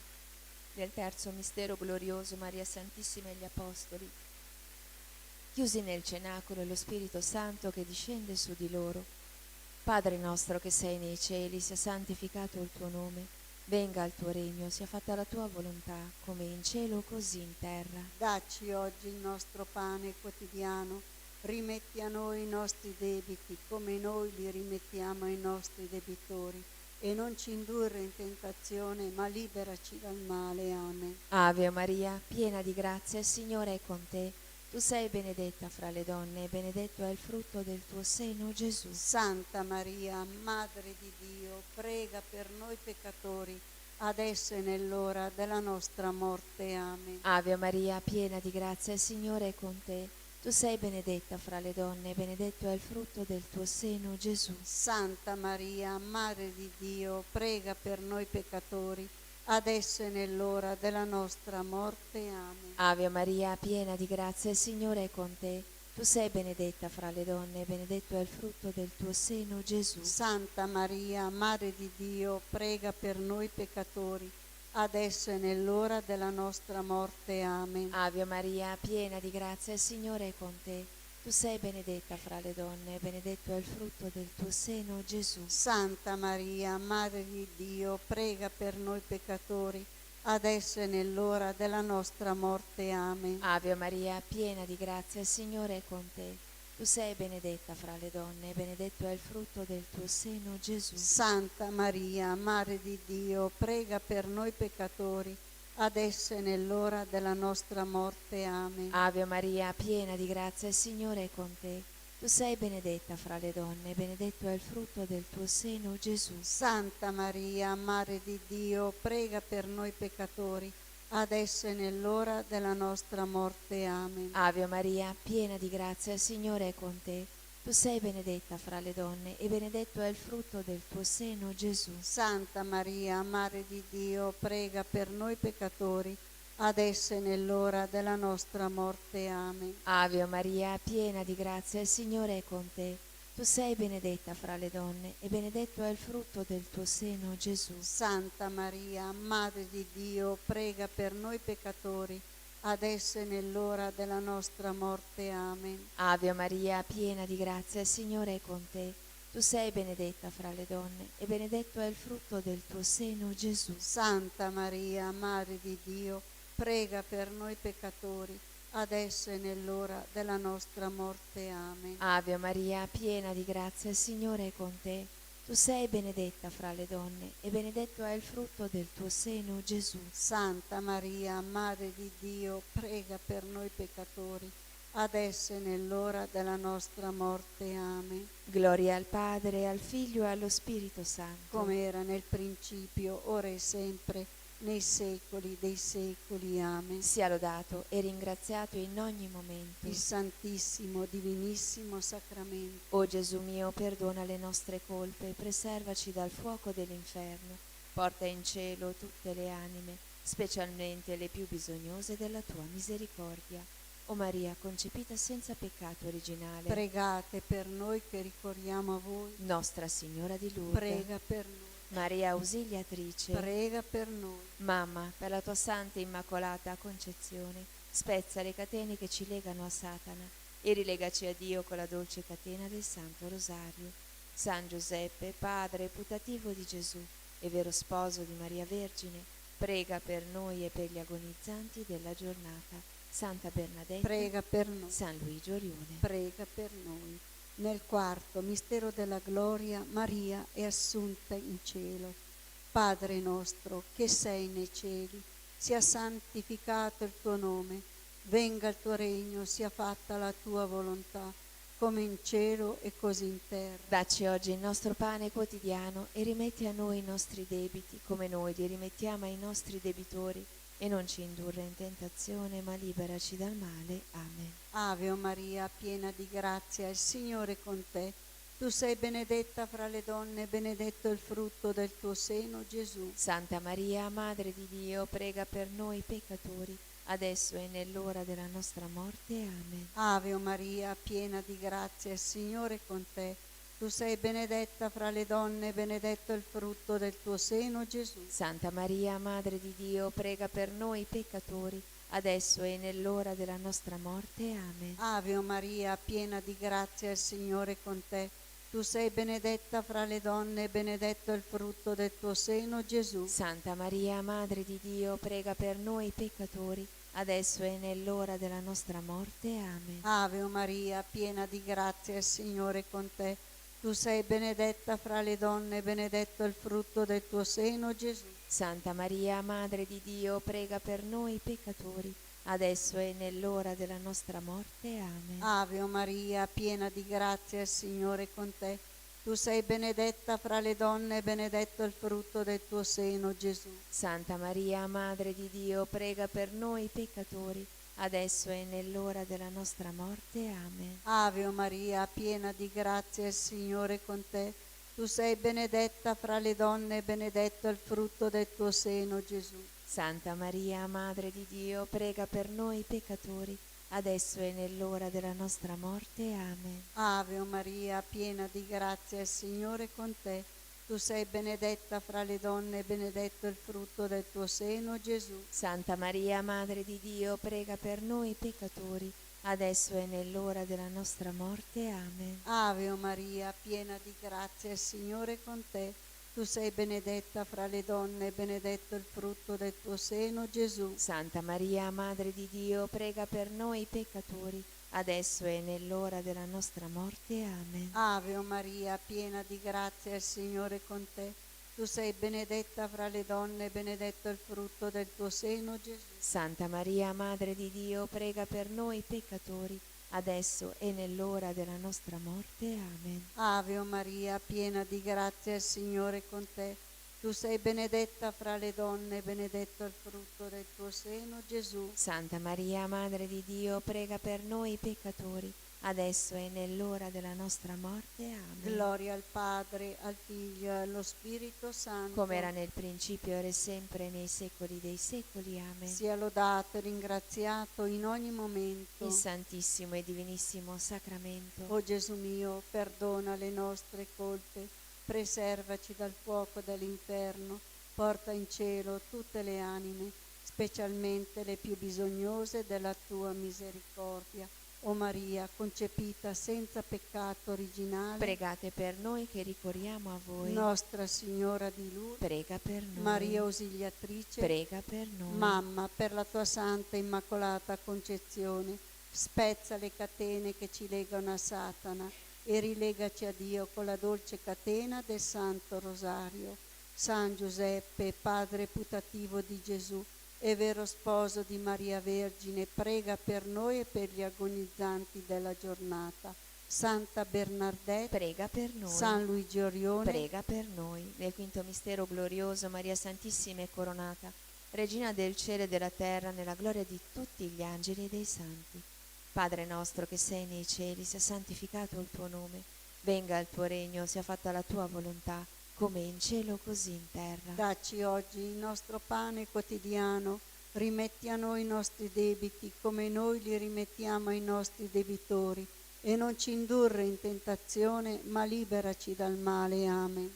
Del terzo mistero glorioso, Maria Santissima e gli Apostoli, chiusi nel cenacolo, e lo Spirito Santo che discende su di loro. Padre nostro che sei nei cieli, sia santificato il tuo nome, venga il tuo regno, sia fatta la tua volontà, come in cielo così in terra. dacci oggi il nostro pane quotidiano, rimetti a noi i nostri debiti come noi li rimettiamo ai nostri debitori, e non ci indurre in tentazione, ma liberaci dal male. Amen. Ave Maria, piena di grazia, il Signore è con te. Tu sei benedetta fra le donne, e benedetto è il frutto del tuo seno, Gesù. Santa Maria, Madre di Dio, prega per noi peccatori, adesso e nell'ora della nostra morte. Amen. Ave Maria, piena di grazia, il Signore è con te. Tu sei benedetta fra le donne, e benedetto è il frutto del tuo seno, Gesù. Santa Maria, Madre di Dio, prega per noi peccatori, adesso e nell'ora della nostra morte. Amen. Ave Maria, piena di grazia, il Signore è con te. Tu sei benedetta fra le donne, e benedetto è il frutto del tuo seno, Gesù. Santa Maria, Madre di Dio, prega per noi peccatori, adesso e nell'ora della nostra morte. Amen. Ave Maria, piena di grazia, il Signore è con te. Tu sei benedetta fra le donne, e benedetto è il frutto del tuo seno, Gesù. Santa Maria, Madre di Dio, prega per noi peccatori, adesso e nell'ora della nostra morte. Amen. Ave Maria, piena di grazia, il Signore è con te. Tu sei benedetta fra le donne, e benedetto è il frutto del tuo seno, Gesù. Santa Maria, Madre di Dio, prega per noi peccatori, adesso e nell'ora della nostra morte. Amen. Ave Maria, piena di grazia, il Signore è con te. Tu sei benedetta fra le donne, e benedetto è il frutto del tuo seno, Gesù. Santa Maria, Madre di Dio, prega per noi peccatori, adesso e nell'ora della nostra morte. Amen. Ave Maria, piena di grazia, il Signore è con te. Tu sei benedetta fra le donne, e benedetto è il frutto del tuo seno, Gesù. Santa Maria, Madre di Dio, prega per noi peccatori, adesso e nell'ora della nostra morte. Amen. Ave Maria, piena di grazia, il Signore è con te. Tu sei benedetta fra le donne, e benedetto è il frutto del tuo seno, Gesù. Santa Maria, Madre di Dio, prega per noi peccatori, adesso e nell'ora della nostra morte. Amen. Ave Maria, piena di grazia, il Signore è con te. Tu sei benedetta fra le donne, e benedetto è il frutto del tuo seno, Gesù. Santa Maria, Madre di Dio, prega per noi peccatori, adesso e nell'ora della nostra morte. Amen. Ave Maria, piena di grazia, il Signore è con te. Tu sei benedetta fra le donne, e benedetto è il frutto del tuo seno, Gesù. Santa Maria, Madre di Dio, prega per noi peccatori, adesso e nell'ora della nostra morte. Amen. Gloria al Padre, al Figlio e allo Spirito Santo. Come era nel principio, ora e sempre, nei secoli dei secoli. Amen. Sia lodato e ringraziato in ogni momento. Il Santissimo, Divinissimo Sacramento. O Gesù mio, perdona le nostre colpe, preservaci dal fuoco dell'inferno, porta in cielo tutte le anime, specialmente le più bisognose della tua misericordia. O Maria, concepita senza peccato originale, Pregate per noi che ricorriamo a voi. Nostra Signora di Lourdes, Prega per noi. Maria Ausiliatrice, Prega per noi. Mamma, per la tua santa e immacolata concezione, spezza le catene che ci legano a Satana e rilegaci a Dio con la dolce catena del Santo Rosario. San Giuseppe, padre putativo di Gesù e vero sposo di Maria Vergine, prega per noi e per gli agonizzanti della giornata. Santa Bernadetta, Prega per noi. San Luigi Orione. Prega per noi. Nel quarto mistero della gloria, Maria è assunta in cielo. Padre nostro, che sei nei cieli, sia santificato il tuo nome, venga il tuo regno, sia fatta la tua volontà, come in cielo e così in terra. Dacci oggi il nostro pane quotidiano e rimetti a noi i nostri debiti, come noi li rimettiamo ai nostri debitori, e non ci indurre in tentazione, ma liberaci dal male. Amen. Ave o Maria, piena di grazia, il Signore è con te. Tu sei benedetta fra le donne, benedetto il frutto del tuo seno, Gesù. Santa Maria, Madre di Dio, prega per noi peccatori, adesso e nell'ora della nostra morte. Amen. Ave o Maria, piena di grazia, il Signore è con te. Tu sei benedetta fra le donne, benedetto il frutto del tuo seno, Gesù. Santa Maria, Madre di Dio, prega per noi peccatori, adesso e nell'ora della nostra morte. Amen. Ave o Maria, piena di grazia, il Signore è con te. Tu sei benedetta fra le donne, benedetto il frutto del tuo seno, Gesù. Santa Maria, Madre di Dio, prega per noi peccatori, adesso e nell'ora della nostra morte. Amen. Ave o Maria, piena di grazia, il Signore è con te. Tu sei benedetta fra le donne, benedetto il frutto del tuo seno, Gesù. Santa Maria, Madre di Dio, prega per noi peccatori, adesso e nell'ora della nostra morte. Amen. Ave o Maria, piena di grazia, il Signore è con te. Tu sei benedetta fra le donne, benedetto il frutto del tuo seno, Gesù. Santa Maria, Madre di Dio, prega per noi peccatori, adesso e nell'ora della nostra morte. Amen. Ave o Maria, piena di grazia, il Signore è con te. Tu sei benedetta fra le donne, benedetto il frutto del tuo seno, Gesù. Santa Maria, Madre di Dio, prega per noi peccatori, adesso e nell'ora della nostra morte. Amen. Ave o Maria, piena di grazia, il Signore è con te. Tu sei benedetta fra le donne, benedetto il frutto del tuo seno, Gesù. Santa Maria, Madre di Dio, prega per noi peccatori, adesso e nell'ora della nostra morte. Amen. Ave o Maria, piena di grazia, il Signore è con te. Tu sei benedetta fra le donne, benedetto il frutto del tuo seno, Gesù. Santa Maria, Madre di Dio, prega per noi peccatori, adesso e nell'ora della nostra morte. Amen. Ave o Maria, piena di grazia, il Signore è con te. Tu sei benedetta fra le donne, benedetto è il frutto del tuo seno, Gesù. Santa Maria, Madre di Dio, prega per noi peccatori, adesso e nell'ora della nostra morte. Amen. Ave o Maria, piena di grazia, il Signore è con te. Tu sei benedetta fra le donne, benedetto è il frutto del tuo seno, Gesù. Santa Maria, Madre di Dio, prega per noi peccatori, adesso e nell'ora della nostra morte. Amen. Gloria al Padre, al Figlio e allo Spirito Santo. Come era nel principio, ora e sempre, nei secoli dei secoli. Amen. Sia lodato e ringraziato in ogni momento. Il Santissimo e Divinissimo Sacramento. O Gesù mio, perdona le nostre colpe, preservaci dal fuoco dell'inferno, porta in cielo tutte le anime, specialmente le più bisognose della tua misericordia. O Maria, concepita senza peccato originale, Pregate per noi che ricorriamo a voi. Nostra Signora di Lourdes, Prega per noi. Maria Ausiliatrice, Prega per noi. Mamma, per la tua santa immacolata concezione, spezza le catene che ci legano a Satana e rilegaci a Dio con la dolce catena del Santo Rosario. San Giuseppe, padre putativo di Gesù e vero sposo di Maria Vergine, prega per noi e per gli agonizzanti della giornata. Santa Bernardetta, Prega per noi. San Luigi Orione, Prega per noi. Nel quinto mistero glorioso, Maria Santissima è coronata, Regina del cielo e della terra, nella gloria di tutti gli angeli e dei santi. Padre nostro che sei nei cieli, sia santificato il tuo nome. Venga il tuo regno, sia fatta la tua volontà, come in cielo così in terra. dacci oggi il nostro pane quotidiano, rimetti a noi i nostri debiti come noi li rimettiamo ai nostri debitori, e non ci indurre in tentazione, ma liberaci dal male. Amen.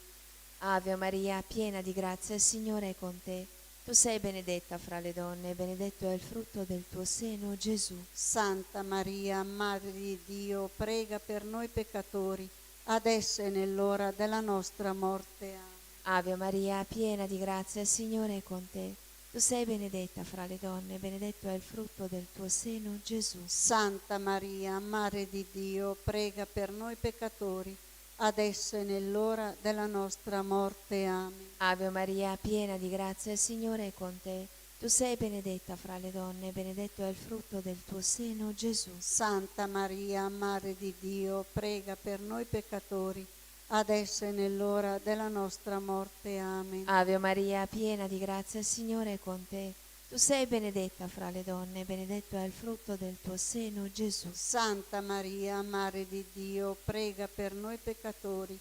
Ave Maria, piena di grazia, il Signore è con te. Tu sei benedetta fra le donne, e benedetto è il frutto del tuo seno, Gesù. Santa Maria, Madre di Dio, prega per noi peccatori, adesso e nell'ora della nostra morte. Amen. Ave Maria, piena di grazia, il Signore è con te. Tu sei benedetta fra le donne, e benedetto è il frutto del tuo seno, Gesù. Santa Maria, Madre di Dio, prega per noi peccatori, adesso e nell'ora della nostra morte. Amen. Ave Maria, piena di grazia, il Signore è con te. Tu sei benedetta fra le donne, e benedetto è il frutto del tuo seno, Gesù. Santa Maria, Madre di Dio, prega per noi peccatori, adesso e nell'ora della nostra morte. Amen. Ave Maria, piena di grazia, il Signore è con te. Tu sei benedetta fra le donne, e benedetto è il frutto del tuo seno, Gesù. Santa Maria, Madre di Dio, prega per noi peccatori,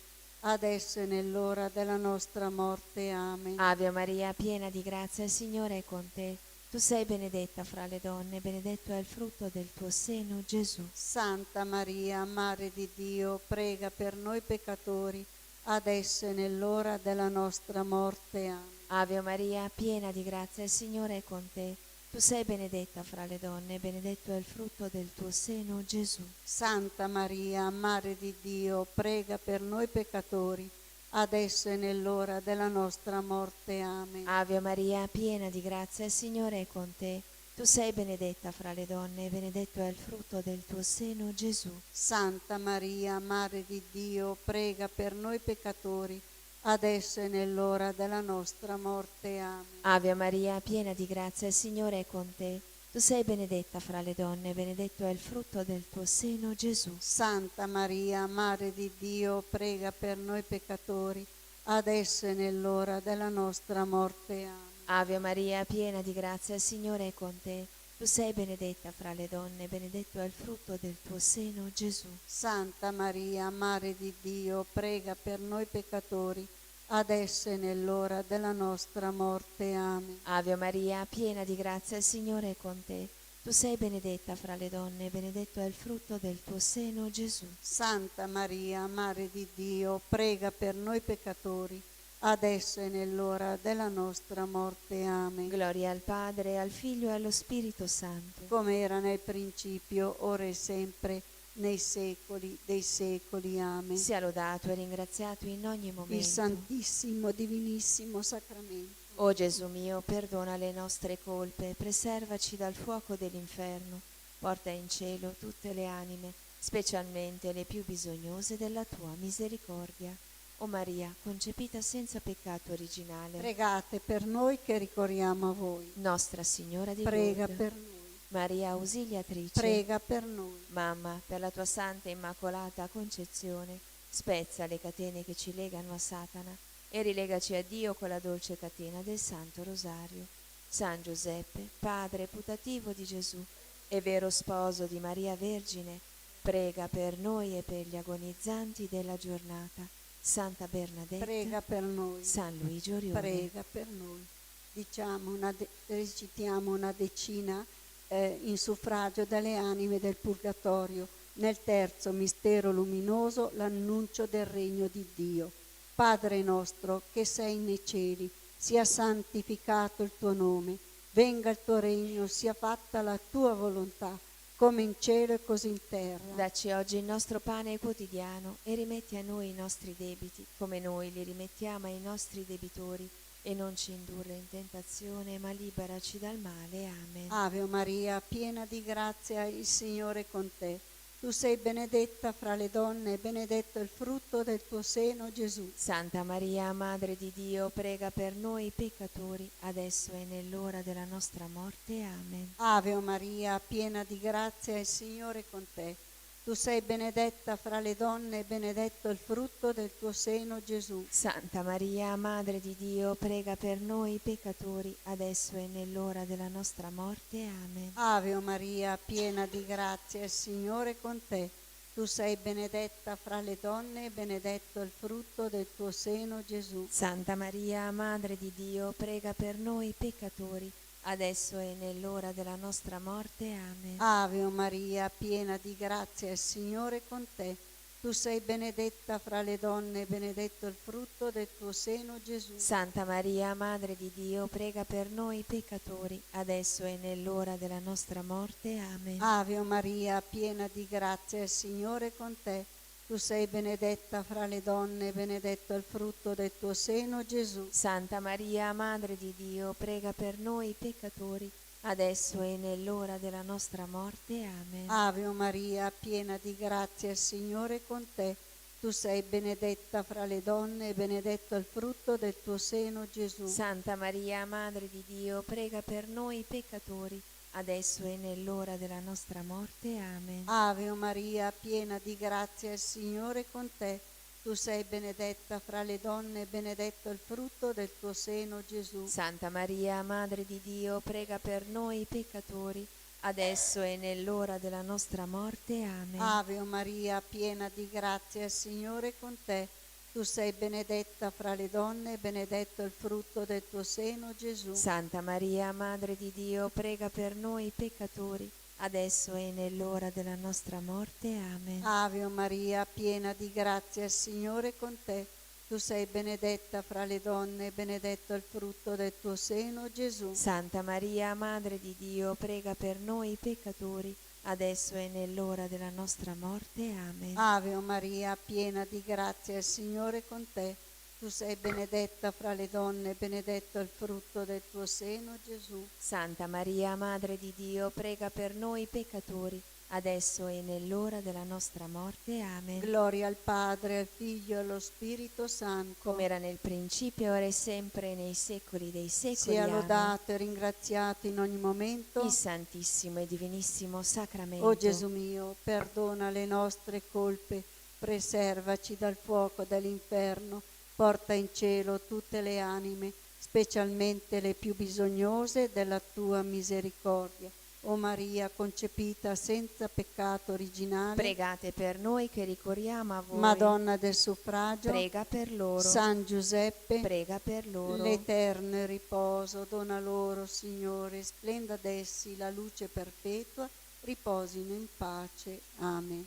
adesso e nell'ora della nostra morte. Amen. Ave Maria, piena di grazia, il Signore è con te. Tu sei benedetta fra le donne, e benedetto è il frutto del tuo seno, Gesù. Santa Maria, Madre di Dio, prega per noi peccatori, adesso e nell'ora della nostra morte. Amen. Ave Maria, piena di grazia, il Signore è con te. Tu sei benedetta fra le donne, e benedetto è il frutto del tuo seno, Gesù. Santa Maria, Madre di Dio, prega per noi peccatori, adesso e nell'ora della nostra morte. Amen. Ave Maria, piena di grazia, il Signore è con te. Tu sei benedetta fra le donne, e benedetto è il frutto del tuo seno, Gesù. Santa Maria, Madre di Dio, prega per noi peccatori, adesso e nell'ora della nostra morte. Amen. Ave Maria, piena di grazia, il Signore è con te. Tu sei benedetta fra le donne, e benedetto è il frutto del tuo seno, Gesù. Santa Maria, Madre di Dio, prega per noi peccatori, adesso e nell'ora della nostra morte. Amen. Ave Maria, piena di grazia, il Signore è con te. Tu sei benedetta fra le donne, e benedetto è il frutto del tuo seno, Gesù. Santa Maria, Madre di Dio, prega per noi peccatori, adesso e nell'ora della nostra morte. Amen. Ave Maria, piena di grazia, il Signore è con te. Tu sei benedetta fra le donne, e benedetto è il frutto del tuo seno, Gesù. Santa Maria, Madre di Dio, prega per noi peccatori, adesso e nell'ora della nostra morte. Amen. Gloria al Padre, al Figlio e allo Spirito Santo. Come era nel principio, ora e sempre, nei secoli dei secoli. Amen. Sia lodato e ringraziato in ogni momento. Il Santissimo, Divinissimo Sacramento. O Gesù mio, perdona le nostre colpe, preservaci dal fuoco dell'inferno, porta in cielo tutte le anime, specialmente le più bisognose della tua misericordia. o Maria, concepita senza peccato originale. Pregate per noi che ricorriamo a voi. Nostra Signora di Prega Lourdes, per noi. Maria Ausiliatrice, Prega per noi. Mamma, per la tua santa e immacolata concezione, spezza le catene che ci legano a Satana e rilegaci a Dio con la dolce catena del Santo Rosario. San Giuseppe, padre putativo di Gesù e vero sposo di Maria Vergine, prega per noi e per gli agonizzanti della giornata. Santa Bernadetta, Prega per noi. San Luigi Orione. Prega per noi. Recitiamo una decina in suffragio dalle anime del Purgatorio. Nel terzo mistero luminoso, l'annuncio del regno di Dio. Padre nostro che sei nei cieli, sia santificato il tuo nome, venga il tuo regno, sia fatta la tua volontà, come in cielo e così in terra. Dacci oggi il nostro pane quotidiano e rimetti a noi i nostri debiti, come noi li rimettiamo ai nostri debitori, e non ci indurre in tentazione, ma liberaci dal male. Amen. Ave Maria, piena di grazia, il Signore è con te. Tu sei benedetta fra le donne e benedetto il frutto del tuo seno, Gesù. Santa Maria, Madre di Dio, prega per noi peccatori, adesso e nell'ora della nostra morte. Amen. Ave Maria, piena di grazia, il Signore è con te. Tu sei benedetta fra le donne e benedetto il frutto del tuo seno, Gesù. Santa Maria, Madre di Dio, prega per noi peccatori, adesso e nell'ora della nostra morte. Amen. Ave Maria, piena di grazia, il Signore è con te. Tu sei benedetta fra le donne e benedetto il frutto del tuo seno, Gesù. Santa Maria, Madre di Dio, prega per noi peccatori, adesso e nell'ora della nostra morte. Amen. Ave Maria, piena di grazia, il Signore è con te. Tu sei benedetta fra le donne e benedetto il frutto del tuo seno, Gesù. Santa Maria, Madre di Dio, prega per noi peccatori, adesso e nell'ora della nostra morte. Amen. Ave Maria, piena di grazia, il Signore è con te. Tu sei benedetta fra le donne e benedetto il frutto del tuo seno, Gesù. Santa Maria, Madre di Dio, prega per noi peccatori, adesso e nell'ora della nostra morte. Amen. Ave Maria, piena di grazia, il Signore è con te. Tu sei benedetta fra le donne e benedetto il frutto del tuo seno, Gesù. Santa Maria, Madre di Dio, prega per noi peccatori, adesso e nell'ora della nostra morte. Amen. Ave Maria, piena di grazia, il Signore è con te. Tu sei benedetta fra le donne e benedetto il frutto del tuo seno, Gesù. Santa Maria, Madre di Dio, prega per noi peccatori, adesso e nell'ora della nostra morte. Amen. Ave Maria, piena di grazia, il Signore è con te. Tu sei benedetta fra le donne e benedetto il frutto del tuo seno, Gesù. Santa Maria, Madre di Dio, prega per noi peccatori, adesso e nell'ora della nostra morte. Amen. Ave Maria, piena di grazia, il Signore è con te. Tu sei benedetta fra le donne e benedetto il frutto del tuo seno, Gesù. Santa Maria, Madre di Dio, prega per noi peccatori, adesso e nell'ora della nostra morte. Amen. Ave Maria, piena di grazia, il Signore è con te. Tu sei benedetta fra le donne e benedetto il frutto del tuo seno, Gesù. Santa Maria, Madre di Dio, prega per noi peccatori, adesso e nell'ora della nostra morte. Amen. Gloria al Padre, al Figlio e allo Spirito Santo. Come era nel principio, ora e sempre, nei secoli dei secoli. Sia Amen. lodato e ringraziato in ogni momento Il Santissimo e Divinissimo Sacramento. O Gesù mio, perdona le nostre colpe, preservaci dal fuoco dell'inferno, porta in cielo tutte le anime, specialmente le più bisognose della tua misericordia. O Maria, concepita senza peccato originale, Pregate per noi che ricorriamo a voi. Madonna del suffragio, Prega per loro. San Giuseppe, Prega per loro. l'eterno riposo dona loro, Signore, splenda ad essi la luce perpetua, riposino in pace. Amen.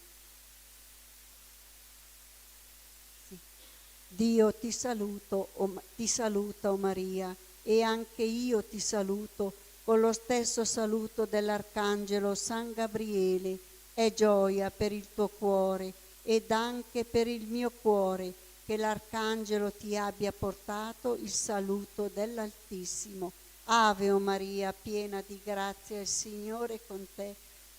Sì. Dio ti saluta, o Maria, e anche io ti saluto con lo stesso saluto dell'Arcangelo San Gabriele. È gioia per il tuo cuore ed anche per il mio cuore che l'Arcangelo ti abbia portato il saluto dell'Altissimo. Ave o Maria, piena di grazia, il Signore è con te.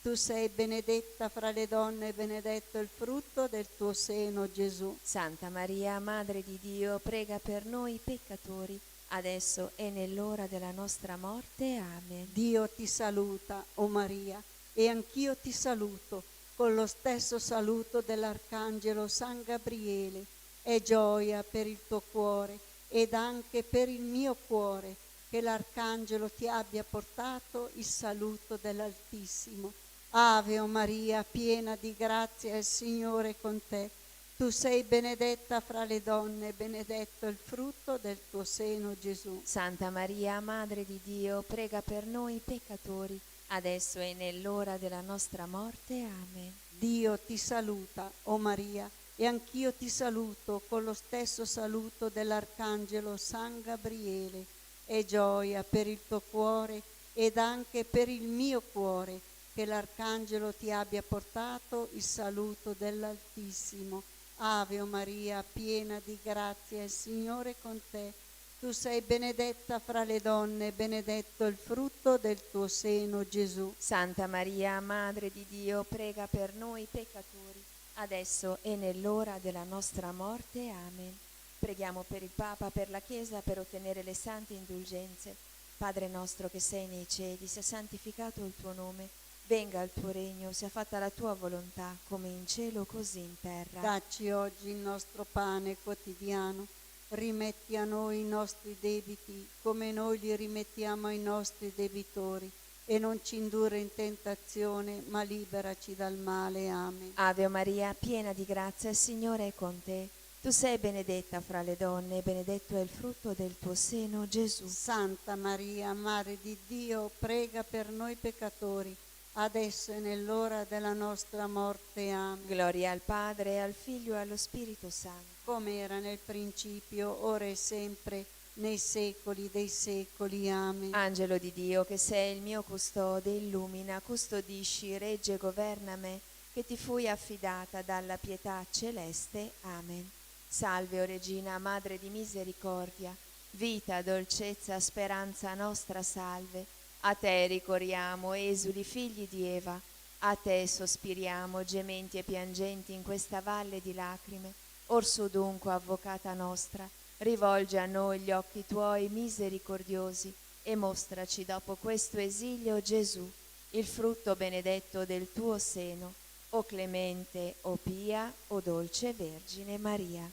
tu sei benedetta fra le donne e benedetto il frutto del tuo seno, Gesù. Santa Maria, Madre di Dio, prega per noi peccatori, adesso e nell'ora della nostra morte. Amen. Dio ti saluta, o Maria, e anch'io ti saluto con lo stesso saluto dell'Arcangelo San Gabriele. È gioia per il tuo cuore ed anche per il mio cuore che l'Arcangelo ti abbia portato il saluto dell'Altissimo. Ave o Maria, piena di grazia, il Signore è con te. Tu sei benedetta fra le donne, benedetto il frutto del tuo seno, Gesù. Santa Maria, Madre di Dio, prega per noi peccatori, adesso e nell'ora della nostra morte. Amen. Dio ti saluta, o Maria, e anch'io ti saluto con lo stesso saluto dell'Arcangelo San Gabriele. È gioia per il tuo cuore ed anche per il mio cuore che l'Arcangelo ti abbia portato il saluto dell'Altissimo. Ave o Maria, piena di grazia, il Signore è con te. Tu sei benedetta fra le donne, benedetto il frutto del tuo seno, Gesù. Santa Maria, Madre di Dio, prega per noi peccatori, adesso e nell'ora della nostra morte. Amen. Preghiamo per il Papa, per la Chiesa, per ottenere le sante indulgenze. Padre nostro che sei nei cieli, sia santificato il tuo nome, venga il tuo regno, sia fatta la tua volontà, come in cielo così in terra. Dacci oggi il nostro pane quotidiano, rimetti a noi i nostri debiti, come noi li rimettiamo ai nostri debitori, e non ci indurre in tentazione, ma liberaci dal male. Amen. Ave Maria, piena di grazia, il Signore è con te. Tu sei benedetta fra le donne, e benedetto è il frutto del tuo seno, Gesù. Santa Maria, Madre di Dio, prega per noi peccatori, adesso e nell'ora della nostra morte. Amen. Gloria al Padre, al Figlio e allo Spirito Santo. Come era nel principio, ora e sempre, nei secoli dei secoli. Amen. Angelo di Dio, che sei il mio custode, illumina, custodisci, regge e governa me, che ti fui affidata dalla pietà celeste. Amen. Salve, o Regina, Madre di misericordia, vita, dolcezza, speranza nostra, salve. A te ricorriamo, esuli figli di Eva, a te sospiriamo, gementi e piangenti in questa valle di lacrime. Orso dunque, avvocata nostra, rivolge a noi gli occhi tuoi misericordiosi e mostraci dopo questo esilio Gesù, il frutto benedetto del tuo seno, o clemente, o pia, o dolce Vergine Maria.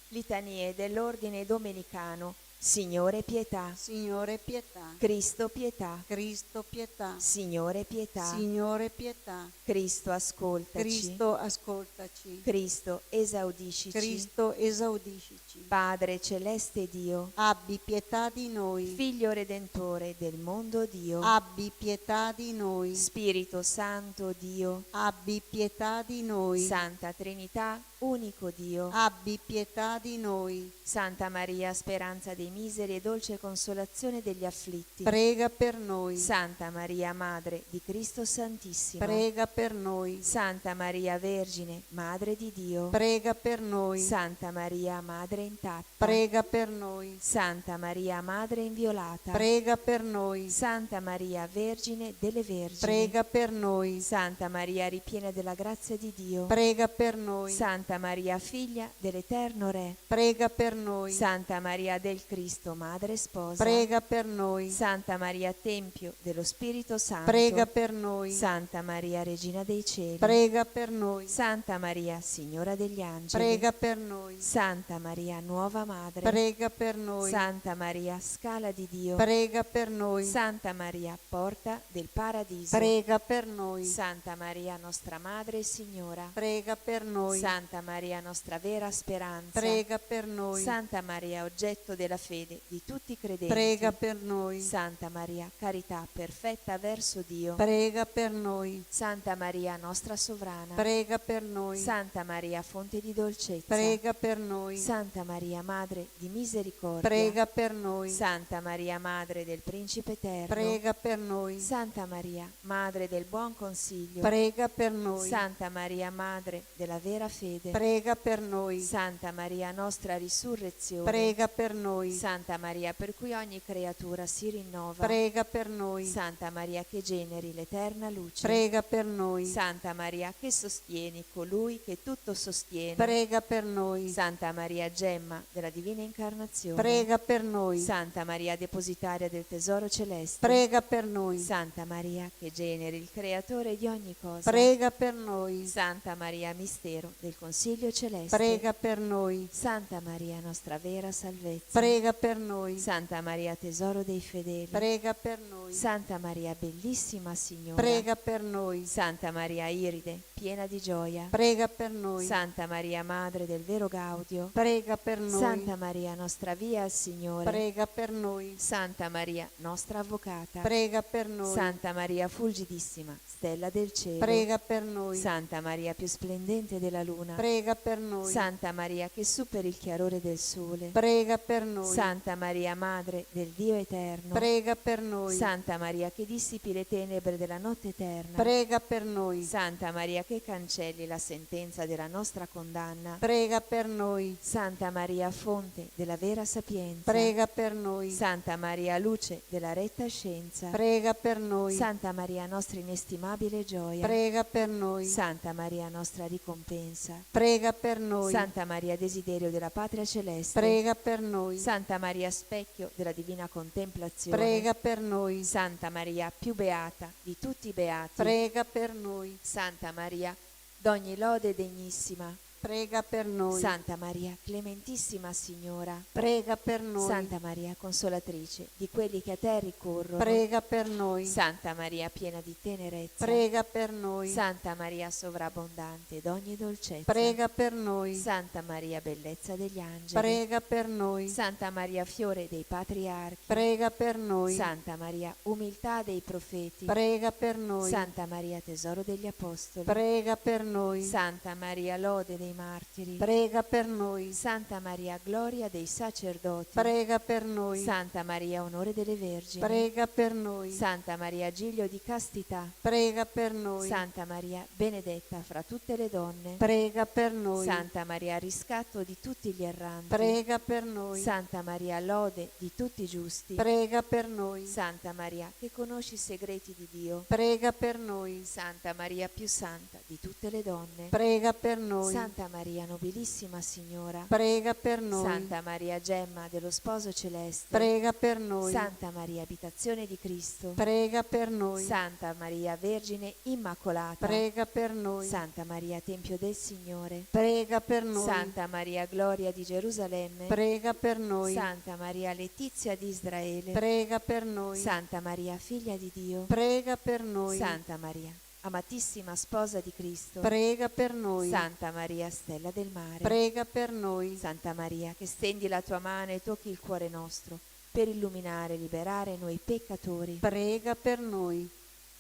Litanie dell'Ordine Domenicano. Signore pietà. Signore pietà. Cristo pietà. Cristo pietà. Signore pietà. Signore pietà. Cristo ascoltaci. Cristo ascoltaci. Cristo esaudiscici. Cristo esaudiscici. Padre celeste Dio, Abbi pietà di noi. Figlio redentore del mondo Dio, Abbi pietà di noi. Spirito Santo Dio, Abbi pietà di noi. Santa Trinità, unico Dio, Abbi pietà di noi. Santa Maria, speranza dei miseri e dolce consolazione degli afflitti, Prega per noi. Santa Maria, Madre di Cristo Santissimo, Prega per noi. Santa Maria Vergine, Madre di Dio, Prega per noi. Santa Maria, Madre intatta, Prega per noi. Santa Maria, Madre inviolata, Prega per noi. Santa Maria, Vergine delle Vergini, Prega per noi. Santa Maria, ripiena della grazia di Dio, Prega per noi. Santa Maria, figlia dell'Eterno Re, Prega per noi. Santa Maria del Cristo, Madre Sposa, Prega per noi. Santa Maria, Tempio dello Spirito Santo, Prega per noi. Santa Maria, Regina dei Cieli, Prega per noi. Santa Maria, Signora degli Angeli, Prega per noi. Santa Maria, Nuova Madre, Prega per noi. Santa Maria, Scala di Dio, Prega per noi. Santa Maria, Porta del Paradiso, Prega per noi. Santa Maria, nostra Madre e Signora, Prega per noi. Santa Santa Maria, nostra vera speranza. prega per noi. Santa Maria, oggetto della fede di tutti i credenti. Prega per noi. Santa Maria, carità perfetta verso Dio. Prega per noi. Santa Maria, nostra sovrana. Prega per noi. Santa Maria, fonte di dolcezza. Prega per noi. Santa Maria, Madre di misericordia. Prega per noi. Santa Maria, Madre del Principe Eterno. Prega per noi. Santa Maria, Madre del Buon Consiglio. Prega per noi. Santa Maria, Madre della vera fede. Prega per noi. Santa Maria, nostra risurrezione. Prega per noi. Santa Maria, per cui ogni creatura si rinnova. Prega per noi. Santa Maria, che generi l'eterna luce. Prega per noi. Santa Maria, che sostieni colui che tutto sostiene. Prega per noi. Santa Maria, gemma della divina incarnazione. Prega per noi. Santa Maria, depositaria del tesoro celeste. Prega per noi. Santa Maria, che generi il creatore di ogni cosa. Prega per noi. Santa Maria, mistero del Consiglio celeste. Prega per noi. Santa Maria, nostra vera salvezza. Prega per noi. Santa Maria, tesoro dei fedeli. Prega per noi. Santa Maria, bellissima Signora. Prega per noi. Santa Maria, iride, piena di gioia. Prega per noi. Santa Maria, madre del vero gaudio. Prega per noi. Santa Maria, nostra via al Signore. Prega per noi. Santa Maria, nostra avvocata. Prega per noi. Santa Maria, fulgidissima, stella del cielo. Prega per noi. Santa Maria, più splendente della luna. Prega per noi. Santa Maria, che superi il chiarore del sole. Prega per noi. Santa Maria, madre del Dio eterno. Prega per noi. Santa Maria, che dissipi le tenebre della notte eterna. Prega per noi. Santa Maria, che cancelli la sentenza della nostra condanna. Prega per noi. Santa Maria, fonte della vera sapienza. Prega per noi. Santa Maria, luce della retta scienza. Prega per noi. Santa Maria, nostra inestimabile gioia. Prega per noi. Santa Maria, nostra ricompensa. Prega per noi. Santa Maria, desiderio della patria celeste. Prega per noi. Santa Maria, specchio della divina contemplazione. Prega per noi. Santa Maria, più beata di tutti i beati. Prega per noi. Santa Maria, d'ogni lode degnissima. Prega per noi. Santa Maria, clementissima Signora. Prega per noi. Santa Maria, consolatrice di quelli che a te ricorrono. Prega per noi. Santa Maria, piena di tenerezza. Prega per noi. Santa Maria, sovrabbondante d'ogni dolcezza. Prega per noi. Santa Maria, bellezza degli angeli. Prega per noi. Santa Maria, fiore dei patriarchi. Prega per noi. Santa Maria, umiltà dei profeti. Prega per noi. Santa Maria, tesoro degli apostoli. Prega per noi. Santa Maria, lode dei martiri. Prega per noi. Santa Maria, gloria dei sacerdoti. Prega per noi. Santa Maria, onore delle vergini. Prega per noi. Santa Maria, giglio di castità. Prega per noi. Santa Maria, benedetta fra tutte le donne. Prega per noi. Santa Maria, riscatto di tutti gli erranti. Prega per noi. Santa Maria, lode di tutti i giusti. Prega per noi. Santa Maria, che conosci i segreti di Dio. Prega per noi. Santa Maria, più santa di tutte le donne. Prega per noi. Santa Maria, nobilissima Signora. Prega per noi. Santa Maria, gemma dello sposo celeste. Prega per noi. Santa Maria, abitazione di Cristo. Prega per noi. Santa Maria, Vergine Immacolata. Prega per noi. Santa Maria, Tempio del Signore. Prega per noi. Santa Maria, Gloria di Gerusalemme. Prega per noi. Santa Maria, Letizia di Israele. Prega per noi. Santa Maria, figlia di Dio. Prega per noi. Santa Maria, amatissima sposa di Cristo. Prega per noi. Santa Maria, stella del mare. Prega per noi. Santa Maria, che stendi la tua mano e tocchi il cuore nostro per illuminare e liberare noi peccatori. Prega per noi.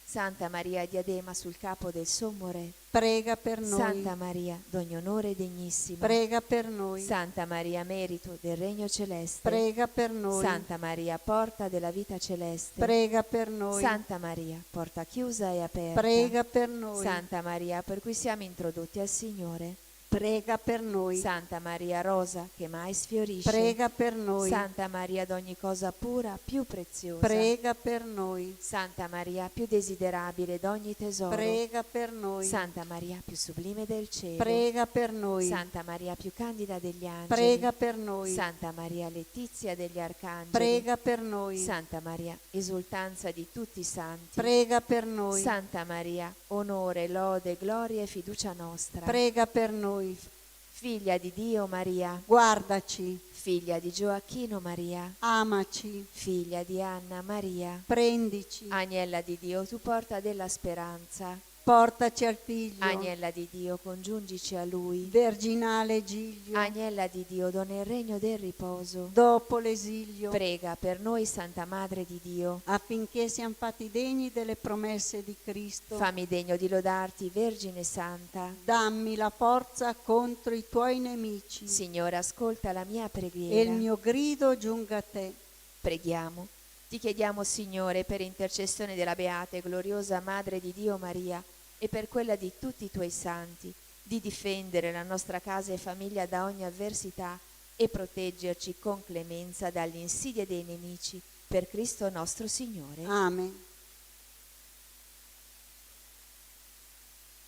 Santa Maria, diadema sul capo del sommo Re. Prega per noi. Santa Maria, d'ogni onore degnissima. Prega per noi. Santa Maria, merito del regno celeste. Prega per noi. Santa Maria, porta della vita celeste. Prega per noi. Santa Maria, porta chiusa e aperta. Prega per noi. Santa Maria, per cui siamo introdotti al Signore. Prega per noi. Santa Maria, rosa che mai sfiorisce. Prega per noi. Santa Maria, d'ogni cosa pura, più preziosa. Prega per noi. Santa Maria, più desiderabile d'ogni tesoro. Prega per noi. Santa Maria, più sublime del cielo. Prega per noi. Santa Maria, più candida degli angeli. Prega per noi. Santa Maria, letizia degli arcangeli. Prega per noi. Santa Maria, esultanza di tutti i santi. Prega per noi. Santa Maria, onore, lode, gloria e fiducia nostra. Prega per noi. Figlia di Dio Maria. Guardaci. Figlia di Gioacchino Maria. Amaci. Figlia di Anna Maria. Prendici. Agnella di Dio, tu porta della speranza. portaci al Figlio. Agnella di Dio, congiungici a Lui. Verginale Giglio, Agnella di Dio, dona il regno del riposo. dopo l'esilio, Prega per noi, Santa Madre di Dio. affinché siamo fatti degni delle promesse di Cristo. Fammi degno di lodarti, Vergine Santa. Dammi la forza contro i tuoi nemici, Signore, ascolta la mia e preghiera. il mio grido giunga a te. Preghiamo. Ti chiediamo, Signore, per intercessione della beata e gloriosa Madre di Dio Maria e per quella di tutti i tuoi santi, di difendere la nostra casa e famiglia da ogni avversità e proteggerci con clemenza dalle insidie dei nemici, per Cristo nostro Signore. Amen.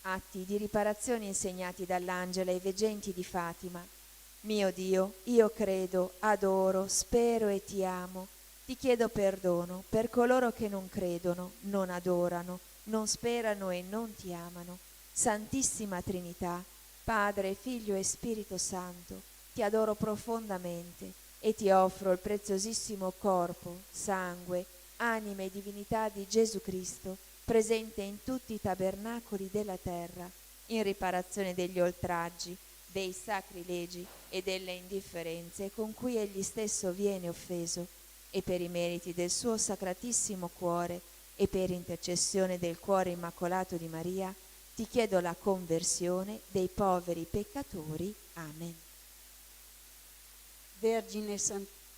Atti di riparazione insegnati dall'angelo ai veggenti di Fatima. Mio Dio, io credo, adoro, spero e ti amo. Ti chiedo perdono per coloro che non credono, non adorano, non sperano e non ti amano. Santissima Trinità, Padre, Figlio e Spirito Santo, ti adoro profondamente e ti offro il preziosissimo corpo, sangue, anima e divinità di Gesù Cristo, presente in tutti i tabernacoli della terra, in riparazione degli oltraggi, dei sacrilegi e delle indifferenze con cui egli stesso viene offeso, e per i meriti del suo sacratissimo cuore e per intercessione del cuore immacolato di Maria, ti chiedo la conversione dei poveri peccatori. Amen.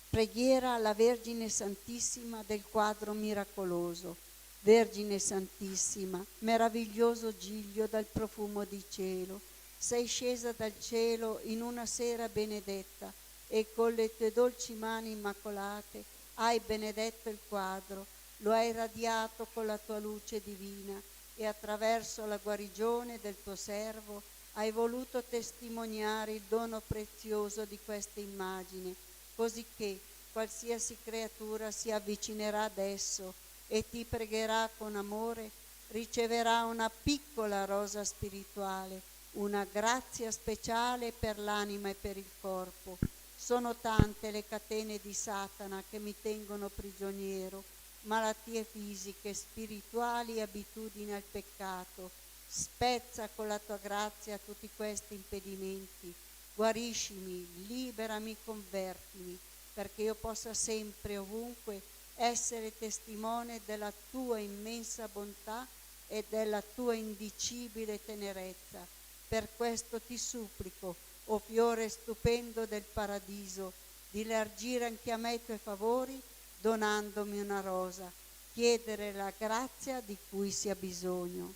Preghiera alla Vergine Santissima del quadro miracoloso. Vergine Santissima, meraviglioso giglio dal profumo di cielo, sei scesa dal cielo in una sera benedetta e con le tue dolci mani immacolate hai benedetto il quadro, lo hai radiato con la tua luce divina e attraverso la guarigione del tuo servo hai voluto testimoniare il dono prezioso di questa immagine, così che qualsiasi creatura si avvicinerà ad esso e ti pregherà con amore, riceverà una piccola rosa spirituale, una grazia speciale per l'anima e per il corpo. Sono tante le catene di Satana che mi tengono prigioniero, malattie fisiche, spirituali e abitudini al peccato. Spezza con la tua grazia tutti questi impedimenti, guariscimi, liberami, convertimi, perché io possa sempre, ovunque, essere testimone della tua immensa bontà e della tua indicibile tenerezza. Per questo ti supplico, o fiore stupendo del paradiso, di largire anche a me i tuoi favori, donandomi una rosa, chiedere la grazia di cui si ha bisogno.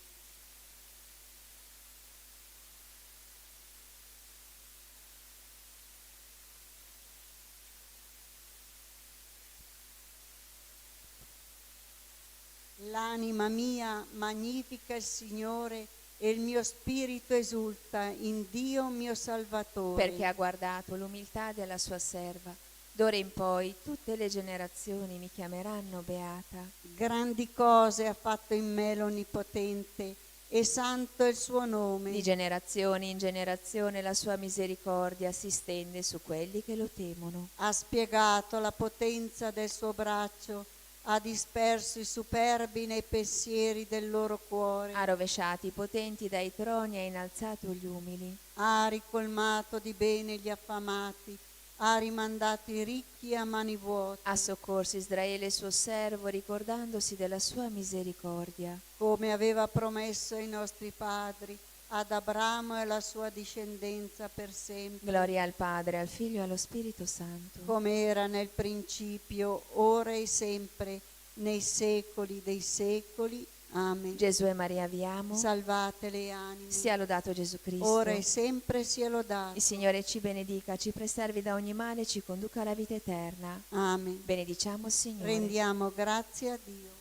L'anima mia magnifica il Signore e il mio spirito esulta in Dio mio Salvatore. Perché ha guardato l'umiltà della sua serva. D'ora in poi tutte le generazioni mi chiameranno beata. Grandi cose ha fatto in me l'Onnipotente, e santo è il suo nome. Di generazione in generazione la sua misericordia si stende su quelli che lo temono. Ha spiegato la potenza del suo braccio, ha disperso i superbi nei pensieri del loro cuore, Ha rovesciato i potenti dai troni e ha innalzato gli umili. ha ricolmato di bene gli affamati, ha rimandato i ricchi a mani vuote. Ha soccorso Israele suo servo, ricordandosi della sua misericordia. Come aveva promesso ai nostri padri, ad Abramo e alla sua discendenza per sempre. Gloria al Padre, al Figlio e allo Spirito Santo. Come era nel principio, ora e sempre, nei secoli dei secoli. Amen. Gesù e Maria vi amo. Salvate le anime. Sia lodato Gesù Cristo. Ora e sempre sia lodato. Il Signore ci benedica, ci preservi da ogni male e ci conduca alla vita eterna. Amen. Benediciamo il Signore. Rendiamo grazie a Dio.